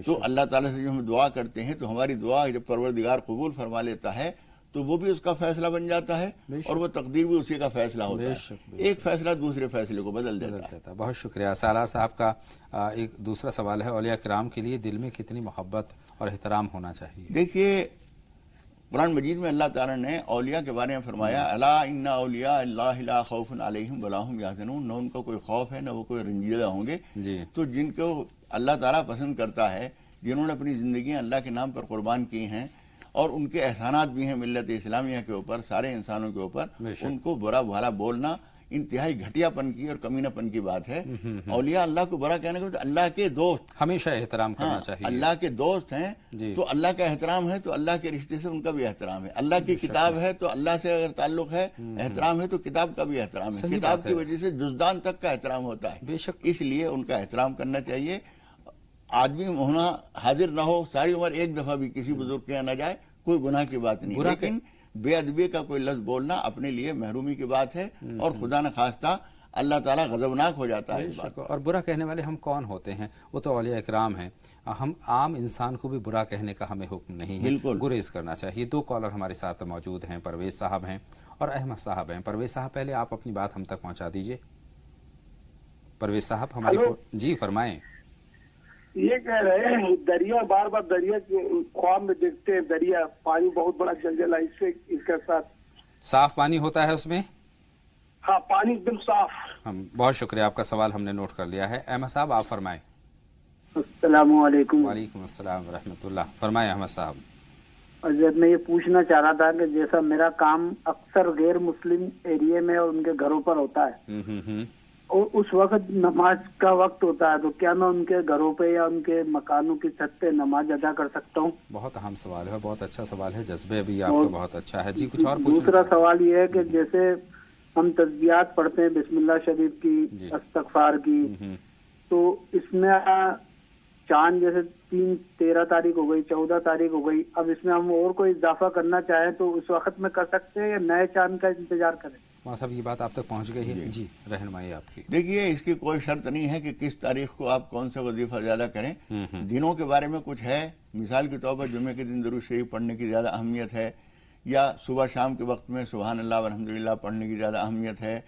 تو اللہ تعالیٰ سے جو ہم دعا کرتے ہیں تو ہماری دعا جب پروردگار قبول فرما لیتا ہے تو وہ بھی اس کا فیصلہ بن جاتا ہے، اور وہ تقدیر بھی اسی کا فیصلہ ہوتا ہے، ایک فیصلہ دوسرے فیصلے کو بدل دیتا ہے۔ بہت شکریہ۔ سالار صاحب کا ایک دوسرا سوال ہے، اولیاء کرام کے لیے دل میں کتنی محبت اور احترام ہونا چاہیے؟ دیکھیے، قرآن مجید میں اللہ تعالیٰ نے اولیاء کے بارے میں فرمایا الا ان اولیاء اللہ لا خوف علیہم ولا هم یحزنون، نہ ان کو کوئی خوف ہے نہ وہ کوئی رنجیدہ ہوں گے۔ تو جن کو اللہ تعالیٰ پسند کرتا ہے، جنہوں نے اپنی زندگیاں اللہ کے نام پر قربان کی ہیں، اور ان کے احسانات بھی ہیں ملت اسلامیہ کے اوپر، سارے انسانوں کے اوپر، ان کو برا بھلا بولنا انتہائی گھٹیا پن کی اور کمینہ پن کی بات ہے۔ اولیاء اللہ کو برا کہنے کا اللہ کے دوست، ہمیشہ احترام کرنا چاہیے، اللہ کے دوست ہیں، تو اللہ کا احترام ہے تو اللہ کے رشتے سے ان کا بھی احترام ہے، اللہ کی کتاب ہے تو اللہ سے اگر تعلق ہے، احترام ہے تو کتاب کا بھی احترام ہے، کتاب کی وجہ سے جزدان تک کا احترام ہوتا ہے، اس لیے ان کا احترام کرنا چاہیے۔ آدمی ہونا حاضر نہ ہو، ساری عمر ایک دفعہ بھی کسی بزرگ کے نہ جائے، کوئی گناہ کی بات نہیں، لیکن بے ادبی کا کوئی لفظ بولنا اپنے لیے محرومی کی بات ہے، اور خدا نہ خواستہ اللہ تعالیٰ غضبناک ہو جاتا ہے۔ اور برا کہنے والے ہم کون ہوتے ہیں؟ وہ تو اولیاء اکرام ہیں، ہم عام انسان کو بھی برا کہنے کا ہمیں حکم نہیں ہے، گریز کرنا چاہیے۔ دو کالر ہمارے ساتھ موجود ہیں، پرویز صاحب ہیں اور احمد صاحب ہیں۔ پرویز صاحب پہلے آپ اپنی بات ہم تک پہنچا دیجئے۔ پرویز صاحب ہماری جی فرمائیں۔ یہ کہہ رہے ہیں دریا، بار بار دریا کے خواب میں دیکھتے ہیں، دریا پانی بہت بڑا جلجلا، اس سے اس کے ساتھ صاف پانی ہوتا ہے اس میں؟ ہاں، پانی ایک دم صاف۔ ہم بہت شکریہ، آپ کا سوال ہم نے نوٹ کر لیا ہے۔ احمد صاحب آپ فرمائیں۔ السلام علیکم۔ وعلیکم السلام ورحمۃ اللہ، فرمائیں احمد صاحب۔ حضرت میں یہ پوچھنا چاہ رہا تھا کہ جیسا میرا کام اکثر غیر مسلم ایریے میں اور ان کے گھروں پر ہوتا ہے، اور اس وقت نماز کا وقت ہوتا ہے، تو کیا میں ان کے گھروں پہ یا ان کے مکانوں کی چھت پہ نماز ادا کر سکتا ہوں؟ بہت اہم سوال ہے، بہت اچھا سوال ہے، جذبے بھی آپ کا بہت اچھا ہے۔ جی کچھ اور پوچھنا؟ دوسرا سوال یہ ہے کہ جیسے ہم تسبیحات پڑھتے ہیں بسم اللہ شریف کی، استغفار کی، تو اس میں چاند جیسے 13 تاریخ ہو گئی، 14 تاریخ ہو گئی، اب اس میں ہم اور کوئی اضافہ کرنا چاہیں تو اس وقت میں کر سکتے ہیں یا نئے چاند کا انتظار کریں؟ وہاں صاحب یہ بات آپ تک پہنچ گئی ہے؟ جی رہنمائی آپ کی۔ دیکھیے، اس کی کوئی شرط نہیں ہے کہ کس تاریخ کو آپ کون سا وظیفہ زیادہ کریں، دنوں کے بارے میں کچھ ہے، مثال کے طور پر جمعے کے دن درود شریف پڑھنے کی زیادہ اہمیت ہے، یا صبح شام کے وقت میں سبحان اللہ والحمدللہ پڑھنے کی زیادہ اہمیت ہے،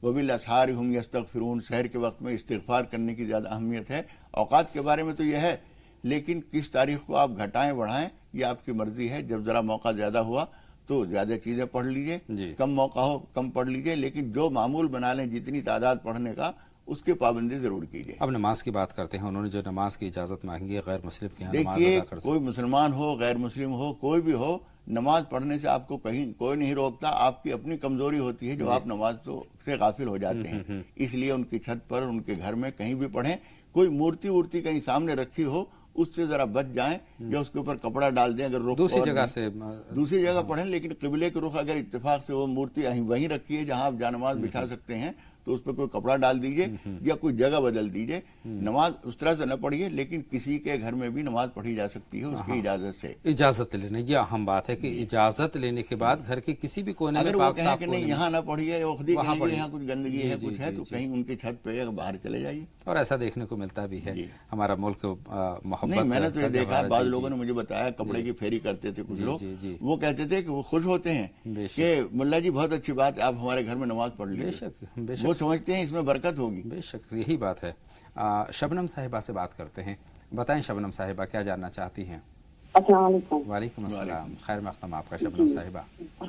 وبالاسحار هم یستغفرون سحر کے وقت میں استغفار کرنے کی زیادہ اہمیت ہے۔ اوقات کے بارے میں تو یہ ہے، لیکن کس تاریخ کو آپ گھٹائیں بڑھائیں یہ آپ کی مرضی ہے۔ جب ذرا موقع زیادہ ہوا تو زیادہ چیزیں پڑھ لیجئے، کم موقع ہو کم پڑھ لیجئے، لیکن جو معمول بنا لیں جتنی تعداد پڑھنے کا اس کی پابندی ضرور کیجئے۔ اب نماز کی بات کرتے ہیں، انہوں نے جو نماز کی اجازت مانگی ہے غیر مسلم کے یہاں نماز دیکھیے، ادا کر سکتے؟ کوئی مسلمان ہو، غیر مسلم ہو، کوئی بھی ہو، نماز پڑھنے سے آپ کو کہیں کوئی نہیں روکتا، آپ کی اپنی کمزوری ہوتی ہے جو آپ نماز سے غافل ہو جاتے ہیں، اس لیے ان کی چھت پر، ان کے گھر میں کہیں بھی پڑھیں۔ کوئی مورتی کہیں سامنے رکھی ہو اس سے ذرا بچ جائیں، یا اس کے اوپر کپڑا ڈال دیں، اگر دوسری جگہ سے دوسری جگہ پڑھیں، لیکن قبلے کے رخ اگر اتفاق سے وہ مورتی وہیں رکھی ہے جہاں آپ جانماز بٹھا سکتے ہیں تو تو اس پہ کوئی کپڑا ڈال دیجئے یا کوئی جگہ بدل دیجئے. نماز اس طرح سے نہ پڑھیے، لیکن کسی کے گھر میں بھی نماز پڑھی جا سکتی ہے اس کی اجازت سے. اجازت لینا یہ اہم بات ہے کہ اجازت لینے کے بعد گھر کے کسی بھی کونے میں اگر وہ کہیں کہ نہیں یہاں نہ پڑھیے، یہاں کچھ گندگی ہے کچھ ہے، تو کہیں ان کی چھت پہ یا باہر چلے جائیے. اور ایسا دیکھنے کو ملتا بھی ہے. ہمارا ملک محبت. نہیں، میں نے تو یہ دیکھا، بعض لوگوں نے مجھے بتایا کپڑے کی پھیری کرتے تھے کچھ لوگ، وہ کہتے تھے کہ وہ خوش ہوتے ہیں کہ ملا جی بہت اچھی بات ہے آپ ہمارے گھر میں نماز پڑھ لیجیے. وہ سمجھتے ہیں اس میں برکت ہوگی. بے شک یہی بات ہے. شبنم صاحبہ سے بات کرتے ہیں. بتائیں شبنم صاحبہ کیا جاننا چاہتی ہیں؟ السلام علیکم. وعلیکم السلام. خیر مقدم آپ کا شبنم صاحبہ.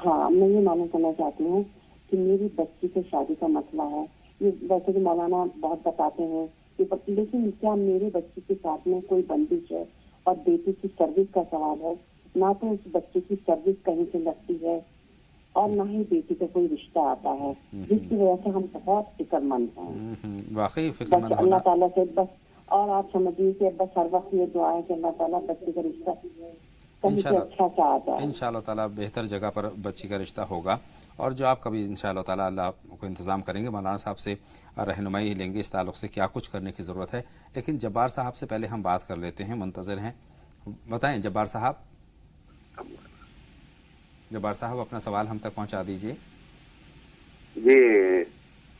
ہاں، میں یہ معلوم کرنا چاہتی ہوں کہ میری بچی سے شادی کا مسئلہ ہے. یہ ویسے کہ مولانا بہت بتاتے ہیں لیکن کیا میرے بچی کے ساتھ میں کوئی بندش ہے؟ اور بیٹی کی سروس کا سوال ہے. نہ تو اس بچے کی سروس کہیں سے لگتی ہے اور نہ ہی بیٹی کا کوئی رشتہ آتا ہے، جس کی وجہ سے ہم بہت فکر مند ہیں. واقعی فکر مند اللہ تعالیٰ سے بس، اور آپ سمجھیے کہ بس ہر وقت یہ دعا ہے کہ اللہ تعالیٰ بچے کا رشتہ اچھا سا آتا ہے. انشاءاللہ تعالیٰ بہتر جگہ پر بچی کا رشتہ ہوگا، اور جو آپ کبھی انشاءاللہ تعالیٰ اللہ کو انتظام کریں گے. مولانا صاحب سے رہنمائی لیں گے اس تعلق سے کیا کچھ کرنے کی ضرورت ہے. لیکن جبار صاحب سے پہلے ہم بات کر لیتے ہیں، منتظر ہیں. بتائیں جبار صاحب. جبار صاحب اپنا سوال ہم تک پہنچا دیجئے. جی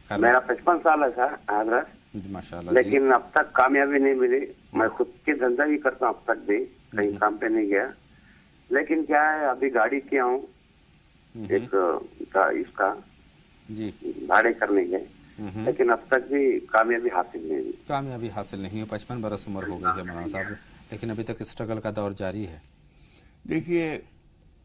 میرا 55 سال ہے سر حضرت، ماشاءاللہ. لیکن اب تک کامیابی نہیں ملی. میں خود کی دھندا بھی کرتا ہوں، اب تک بھی کہیں کام پہ نہیں گیا. لیکن کیا ہے ابھی گاڑی کیا ہوں ایک اس کا جی بھاڑے کرنے کے، لیکن اب تک بھی کامیابی حاصل نہیں ہوئی. کامیابی حاصل نہیں ہوئی. 55 برس عمر ہو گئی ہے مولانا صاحب، لیکن ابھی تک اسٹرگل کا دور جاری ہے. دیکھیے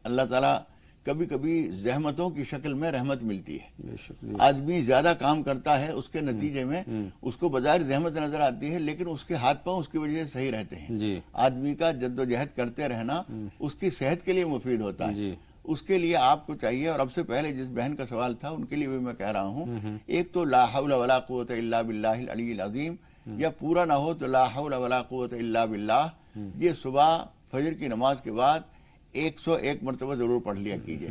اللہ تعالیٰ کبھی کبھی زحمتوں کی شکل میں رحمت ملتی ہے. آدمی زیادہ کام کرتا ہے، اس کے نتیجے میں اس کو بظاہر زحمت نظر آتی ہے، لیکن اس کے ہاتھ پاؤں اس کی وجہ سے صحیح رہتے ہیں. آدمی کا جد و جہد کرتے رہنا اس کی صحت کے لیے مفید ہوتا ہے. اس کے لیے آپ کو چاہیے، اور اب سے پہلے جس بہن کا سوال تھا ان کے لیے بھی میں کہہ رہا ہوں، ایک تو لا حول ولا قوت الا باللہ العلی العظیم، یا پورا نہ ہو تو لا حول ولا قوت الا باللہ. یہ صبح فجر کی نماز کے بعد 101 مرتبہ ضرور پڑھ لیا کیجئے،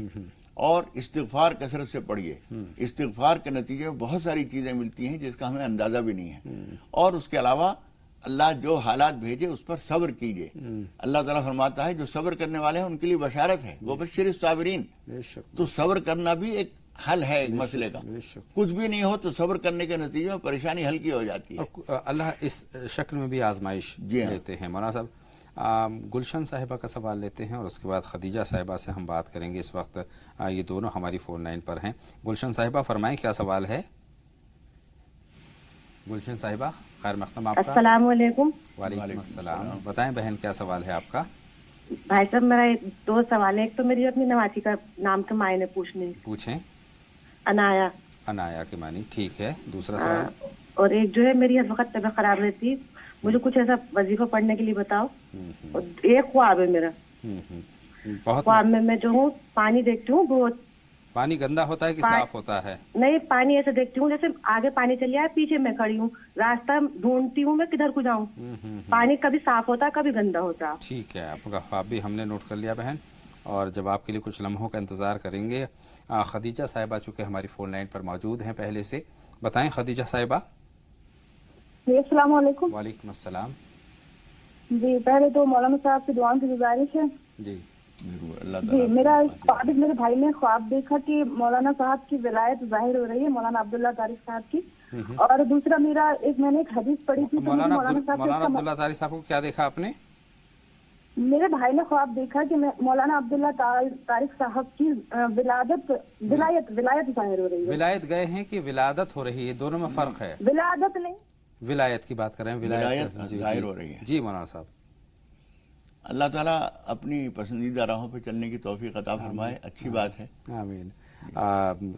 اور استغفار کثرت سے پڑھیے. استغفار کے نتیجے میں بہت ساری چیزیں ملتی ہیں جس کا ہمیں اندازہ بھی نہیں ہے. اور اس کے علاوہ اللہ جو حالات بھیجے اس پر صبر کیجئے. اللہ تعالیٰ فرماتا ہے جو صبر کرنے والے ہیں ان کے لیے بشارت ہے، وہ بشر الصابرین. تو صبر کرنا بھی ایک حل ہے ایک مسئلے کا. کچھ بھی نہیں ہو تو صبر کرنے کے نتیجے میں پریشانی ہلکی ہو جاتی ہے. اللہ اس شکل میں بھی آزمائش دیتے ہیں. مولانا صاحب گلشن صاحبہ کا سوال لیتے ہیں، اور اس کے بعد خدیجہ صاحبہ سے ہم بات کریں گے. اس وقت یہ دونوں ہماری فون لائن پر ہیں. گلشن صاحبہ فرمائیں کیا سوال ہے؟ گلشن صاحبہ خیر مقدم آپ کا. السلام علیکم. وعلیکم السلام. بتائیں بہن کیا سوال ہے آپ کا؟ بھائی صاحب میرا 2 سوال ہے. ایک تو میری اپنی نواسی کا نام کے معنی پوچھنے. پوچھیں. انایا. انایا کے معنی ٹھیک ہے. دوسرا سوال. اور ایک جو ہے میری ہر وقت طبیعت خراب رہتی، مجھے کچھ ایسا وظیفہ پڑھنے کے لیے بتاؤ. اور ایک خواب ہے میرا. خواب میں جو ہوں پانی دیکھتی ہوں. بہت پانی گندا ہوتا ہے کہ صاف ہوتا ہے؟ نہیں، پانی ایسے دیکھتی ہوں جیسے آگے پانی چل جائے، پیچھے میں کھڑی ہوں، راستہ ڈھونڈتی ہوں میں کدھر کو جاؤں. پانی کبھی صاف ہوتا ہے کبھی گندا ہوتا. ٹھیک ہے، آپ کا خواب بھی ہم نے نوٹ کر لیا بہن، اور جب آپ کے لیے کچھ لمحوں کا انتظار کریں گے. خدیجہ صاحبہ چونکہ ہماری فون لائن پر موجود ہیں پہلے سے. بتائیں خدیجہ صاحبہ. السلام علیکم. وعلیکم السلام. جی پہلے تو مولانا صاحب سے دعاؤں کی گزارش ہے. جی جی میرے بھائی نے خواب دیکھا کہ مولانا صاحب کی ولایت ظاہر ہو رہی ہے، مولانا عبداللہ طارق صاحب کی. اور دوسرا میرا میں نے ایک حدیث پڑھی تھی. مولانا عبداللہ طارق صاحب کو کیا دیکھا آپ نے؟ میرے بھائی نے خواب دیکھا کہ مولانا عبداللہ طارق صاحب کی ولایت ظاہر ہو رہی ہے. ولایت گئے ہیں کہ ولادت ہو رہی ہے؟ دونوں میں فرق ہے. ولادت نہیں، ولایت کی بات کر رہے ہیں. ولایت ظاہر ہو رہی ہے. جی مولانا صاحب. اللہ تعالیٰ اپنی پسندیدہ راہوں پہ چلنے کی توفیق عطا فرمائے. اچھی بات ہے. آمین.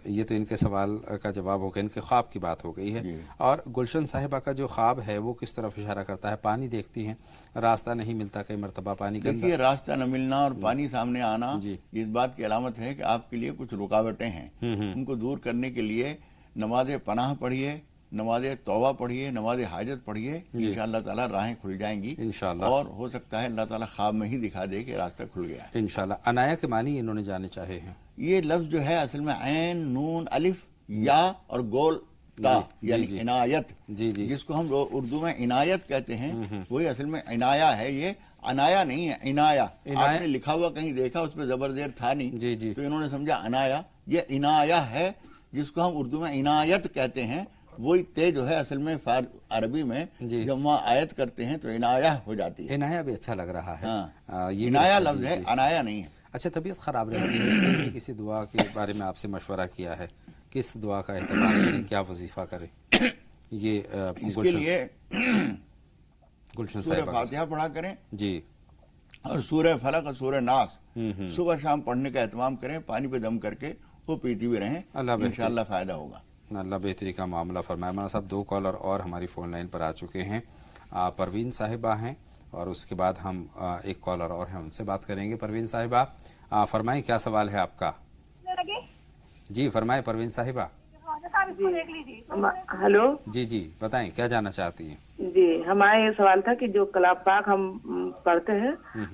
یہ تو ان کے سوال کا جواب ہو گیا. ان کے خواب کی بات ہو گئی ہے. اور گلشن صاحبہ کا جو خواب ہے وہ کس طرف اشارہ کرتا ہے؟ پانی دیکھتی ہیں، راستہ نہیں ملتا، کئی مرتبہ پانی گندا. دیکھیے راستہ نہ ملنا اور پانی سامنے آنا اس بات کی علامت ہے کہ آپ کے لیے کچھ رکاوٹیں ہیں. ان کو دور کرنے کے لیے نماز پناہ پڑھیے، نماز توبہ پڑھیے، نماز حاجت پڑھیے. انشاءاللہ تعالیٰ راہیں کھل جائیں گی انشاءاللہ، اور ہو سکتا ہے اللہ تعالیٰ خواب میں ہی دکھا دے کہ راستہ کھل گیا ہے انشاءاللہ. انایا کے معنی انہوں نے جانے چاہے ہیں. یہ لفظ جو ہے اصل میں عین، نون، الف، یا اور گول تا یعنی عنایت، جس کو ہم اردو میں عنایت کہتے ہیں، وہی اصل میں عنایا ہے. یہ عنایا نہیں ہے، عنایا. آپ نے لکھا ہوا کہیں دیکھا، اس پہ زبر زیر تھا نہیں، تو انہوں نے سمجھا عنایا. یہ عنایا ہے جس کو ہم اردو میں عنایت کہتے ہیں. وہی تے جو ہے اصل میں عربی میں جب وہاں آیت کرتے ہیں تو عنایا ہو جاتی ہے. عنایا بھی اچھا لگ رہا ہے. یہ عنایا لفظ ہے، عنایا نہیں ہے. اچھا، طبیعت خراب رہتی ہے، اس کے لیے کسی دعا کے بارے میں آپ سے مشورہ کیا ہے؟ کس دعا کا اہتمام کریں، کیا وظیفہ کریں؟ یہ اس کے لیے گلشن سورہ فاتحہ پڑھا کریں جی، اور سورہ فلق اور سورہ ناس صبح شام پڑھنے کا اہتمام کریں. پانی پہ دم کر کے وہ پیتی بھی رہیں، انشاءاللہ فائدہ ہوگا. اللہ بہتری کا معاملہ فرمائے. مولانا صاحب 2 کالر اور ہماری فون لائن پر آ چکے ہیں. پروین صاحبہ ہیں اور اس کے بعد ہم ایک کالر اور ہیں، ان سے بات کریں گے. پروین صاحبہ فرمائیں، کیا سوال ہے آپ کا؟ جی فرمائیں پروین صاحبہ. ہلو جی بتائیں، کیا جاننا چاہتی ہیں؟ جی، ہمارا یہ سوال تھا کہ جو کلام پاک ہم پڑھتے ہیں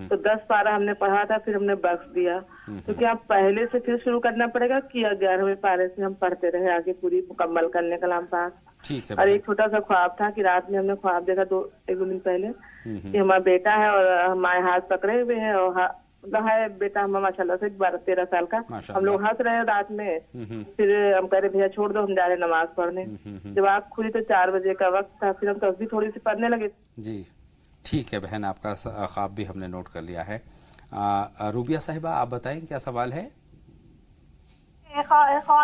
تو 10 پارہ ہم نے پڑھا تھا، پھر ہم نے بخش دیا، تو کیا پہلے سے پھر شروع کرنا پڑے گا کہ 11ویں پارے سے ہم پڑھتے رہے آگے پوری مکمل کرنے کلام پاک؟ ٹھیک ہے. اور ایک چھوٹا سا خواب تھا کہ رات میں ہم نے خواب دیکھا 1-2 دن پہلے کہ ہمارا بیٹا ہے اور ہمارے ہاتھ پکڑے ہوئے ہیں، اور ہے بیٹا ہمارا ماشاء اللہ سے 12-13 سال کا. ہم لوگ ہنس رہے ہیں رات میں، پھر ہم کہہ رہے بھیا چھوڑ دو، ہم جا رہے نماز پڑھنے. جب آنکھ کھلی تو 4 بجے کا وقت تھا، پھر ہم تسبیح تھوڑی سی پڑھنے لگے. جی ٹھیک ہے بہن، آپ کا خواب بھی ہم نے نوٹ کر لیا ہے. روبیہ صاحبہ آپ بتائیں کیا سوال ہے؟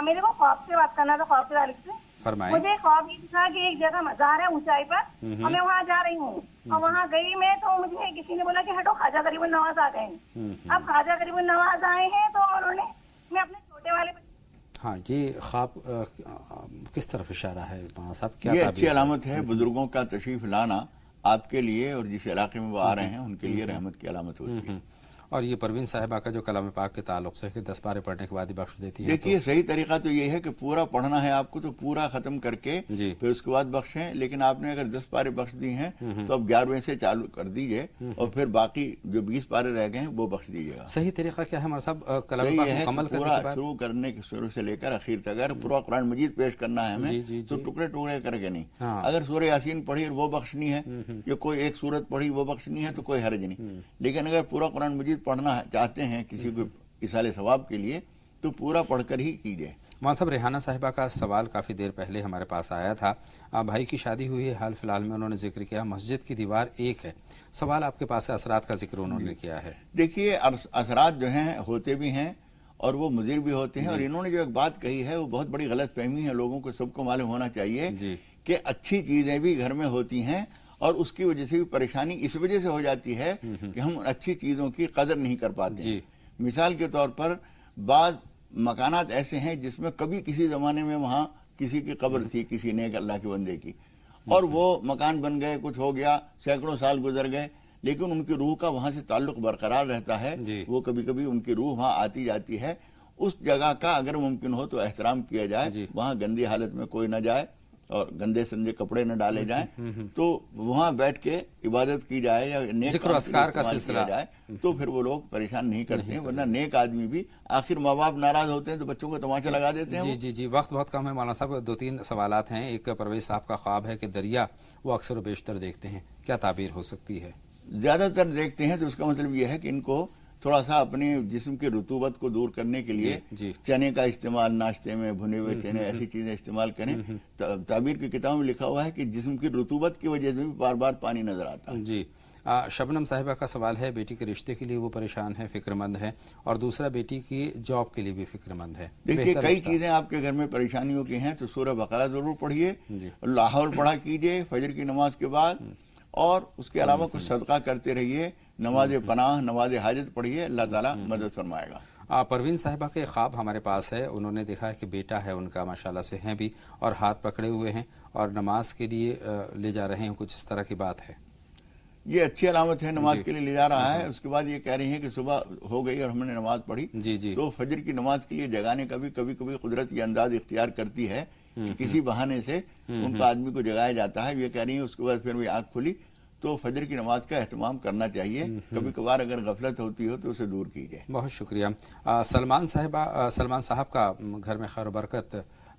میرے کو خواب سے بات کرنا تھا، خواب کے تعلق سے. فرمائیں. مجھے خواب یہ تھا کہ ایک جگہ مزار ہے اونچائی پر، اور میں وہاں جا رہی ہوں، اور وہاں گئی میں تو مجھے کسی نے بولا کہ ہٹو خواجہ غریب النواز آ گئے ہیں. اب خواجہ غریب النواز آئے ہیں تو انہوں نے میں اپنے چھوٹے والے ہاں یہ خواب کس طرف اشارہ ہے مولانا صاحب؟ کیا یہ اچھی علامت ہے. بزرگوں کا تشریف لانا آپ کے لیے اور جس علاقے میں وہ آ رہے ہیں ان کے لیے رحمت کی علامت ہوتی ہے. اور یہ پروین صاحبہ کا جو کلام پاک کے تعلق سے کہ 10 پارے پڑھنے کے بعد ہی بخش دیتی ہے. دیکھیے صحیح طریقہ تو یہ ہے کہ پورا پڑھنا ہے آپ کو تو پورا ختم کر کے پھر اس کے بعد بخشیں. لیکن آپ نے اگر 10 پارے بخش دی ہیں تو اب 11ویں سے چالو کر دیجئے اور پھر باقی جو 20 پارے رہ گئے ہیں وہ بخش دیجیے گا. صحیح طریقہ کیا ہے ہمارے صاحب کلام پاک مکمل کرنے کے بعد؟ شروع کرنے کے شروع سے لے کر اخیر تک اگر پورا قرآن مجید پیش کرنا ہے ہمیں تو ٹکڑے ٹکڑے کر کے نہیں. اگر سورہ یاسین پڑھی اور وہ بخشنی ہے یا کوئی ایک سورت پڑھی وہ بخشنی ہے تو کوئی حرج نہیں. لیکن اگر پورا قرآن مجید پڑھنا چاہتے ہیں کسی کو اصال ثواب کے لیے تو پورا پڑھ کر ہی کیجئے. مولانا صاحب ریحانہ صاحبہ کا سوال کافی دیر پہلے ہمارے پاس آیا تھا. بھائی کی شادی ہوئی ہے حال فی الحال میں، انہوں نے ذکر کیا مسجد کی دیوار ایک ہے. سوال آپ کے پاس ہے، اثرات کا ذکر انہوں نے کیا ہے. دیکھیے اثرات جو ہیں ہوتے بھی ہیں اور وہ مضر بھی ہوتے ہیں. اور انہوں نے جو ایک بات کہی ہے وہ بہت بڑی غلط فہمی ہے. لوگوں کو سب کو معلوم ہونا چاہیے کہ اچھی چیزیں بھی گھر میں ہوتی ہیں اور اس کی وجہ سے بھی پریشانی اس وجہ سے ہو جاتی ہے کہ ہم اچھی چیزوں کی قدر نہیں کر پاتے. مثال کے طور پر بعض مکانات ایسے ہیں جس میں کبھی کسی زمانے میں وہاں کسی کی قبر تھی، کسی نیک اللہ کے بندے کی، اور وہ مکان بن گئے، کچھ ہو گیا، سینکڑوں سال گزر گئے، لیکن ان کی روح کا وہاں سے تعلق برقرار رہتا ہے. وہ کبھی کبھی ان کی روح وہاں آتی جاتی ہے. اس جگہ کا اگر ممکن ہو تو احترام کیا جائے. وہاں گندی حالت میں کوئی نہ جائے اور گندے سندے کپڑے نہ ڈالے جائیں، تو وہاں بیٹھ کے عبادت کی جائے یا نیک ذکر و اذکار کا سلسلہ جائے تو پھر وہ لوگ پریشان نہیں کرتے ہیں. ورنہ نیک آدمی بھی آخر ماں باپ ناراض ہوتے ہیں تو بچوں کو تماچا لگا دیتے ہیں. جی وقت بہت کم ہے مولانا صاحب. 2-3 سوالات ہیں. ایک پرویز صاحب کا خواب ہے کہ دریا وہ اکثر و بیشتر دیکھتے ہیں، کیا تعبیر ہو سکتی ہے؟ زیادہ تر دیکھتے ہیں تو اس کا مطلب یہ ہے کہ ان کو تھوڑا سا اپنے جسم کی رطوبت کو دور کرنے کے لیے چنے کا استعمال، ناشتے میں بھنے ہوئے چنے، ایسی چیزیں استعمال کریں. تعبیر کی کتاب میں لکھا ہوا ہے کہ جسم کی رطوبت کی وجہ سے بھی بار بار پانی نظر آتا ہے. جی شبنم صاحبہ کا سوال ہے، بیٹی کے رشتے کے لیے وہ پریشان ہے، فکر مند ہے، اور دوسرا بیٹی کی جاب کے لیے بھی فکر مند ہے. دیکھیے کئی چیزیں آپ کے گھر میں پریشانیوں کی ہیں تو سورہ بقرہ ضرور پڑھیے، لاہور پڑھا کیجئے فجر کی نماز کے بعد، اور اس کے علاوہ کچھ صدقہ کرتے رہیے. نماز پناہ، نماز حاجت پڑھیے، اللہ تعالیٰ مدد فرمائے گا. پروین صاحبہ کے خواب ہمارے پاس ہے. انہوں نے دیکھا ہے کہ بیٹا ہے ان کا، ماشاءاللہ سے ہیں بھی، اور ہاتھ پکڑے ہوئے ہیں اور نماز کے لیے لے جا رہے ہیں، کچھ اس طرح کی بات ہے. یہ اچھی علامت ہے، نماز کے لیے لے جا رہا ہے. اس کے بعد یہ کہہ رہی ہیں کہ صبح ہو گئی اور ہم نے نماز پڑھی، تو فجر کی نماز کے لیے جگانے کا بھی کبھی کبھی قدرت یہ انداز اختیار کرتی ہے کہ کسی بہانے سے ان کو آدمی کو جگایا جاتا ہے. یہ کہہ رہی ہیں اس کے بعد پھر وہ آنکھ کھلی تو فجر کی نماز کا اہتمام کرنا چاہیے. کبھی کبھار اگر غفلت ہوتی ہو تو اسے دور کیجیے. بہت شکریہ. سلمان صاحب کا گھر میں خیر و برکت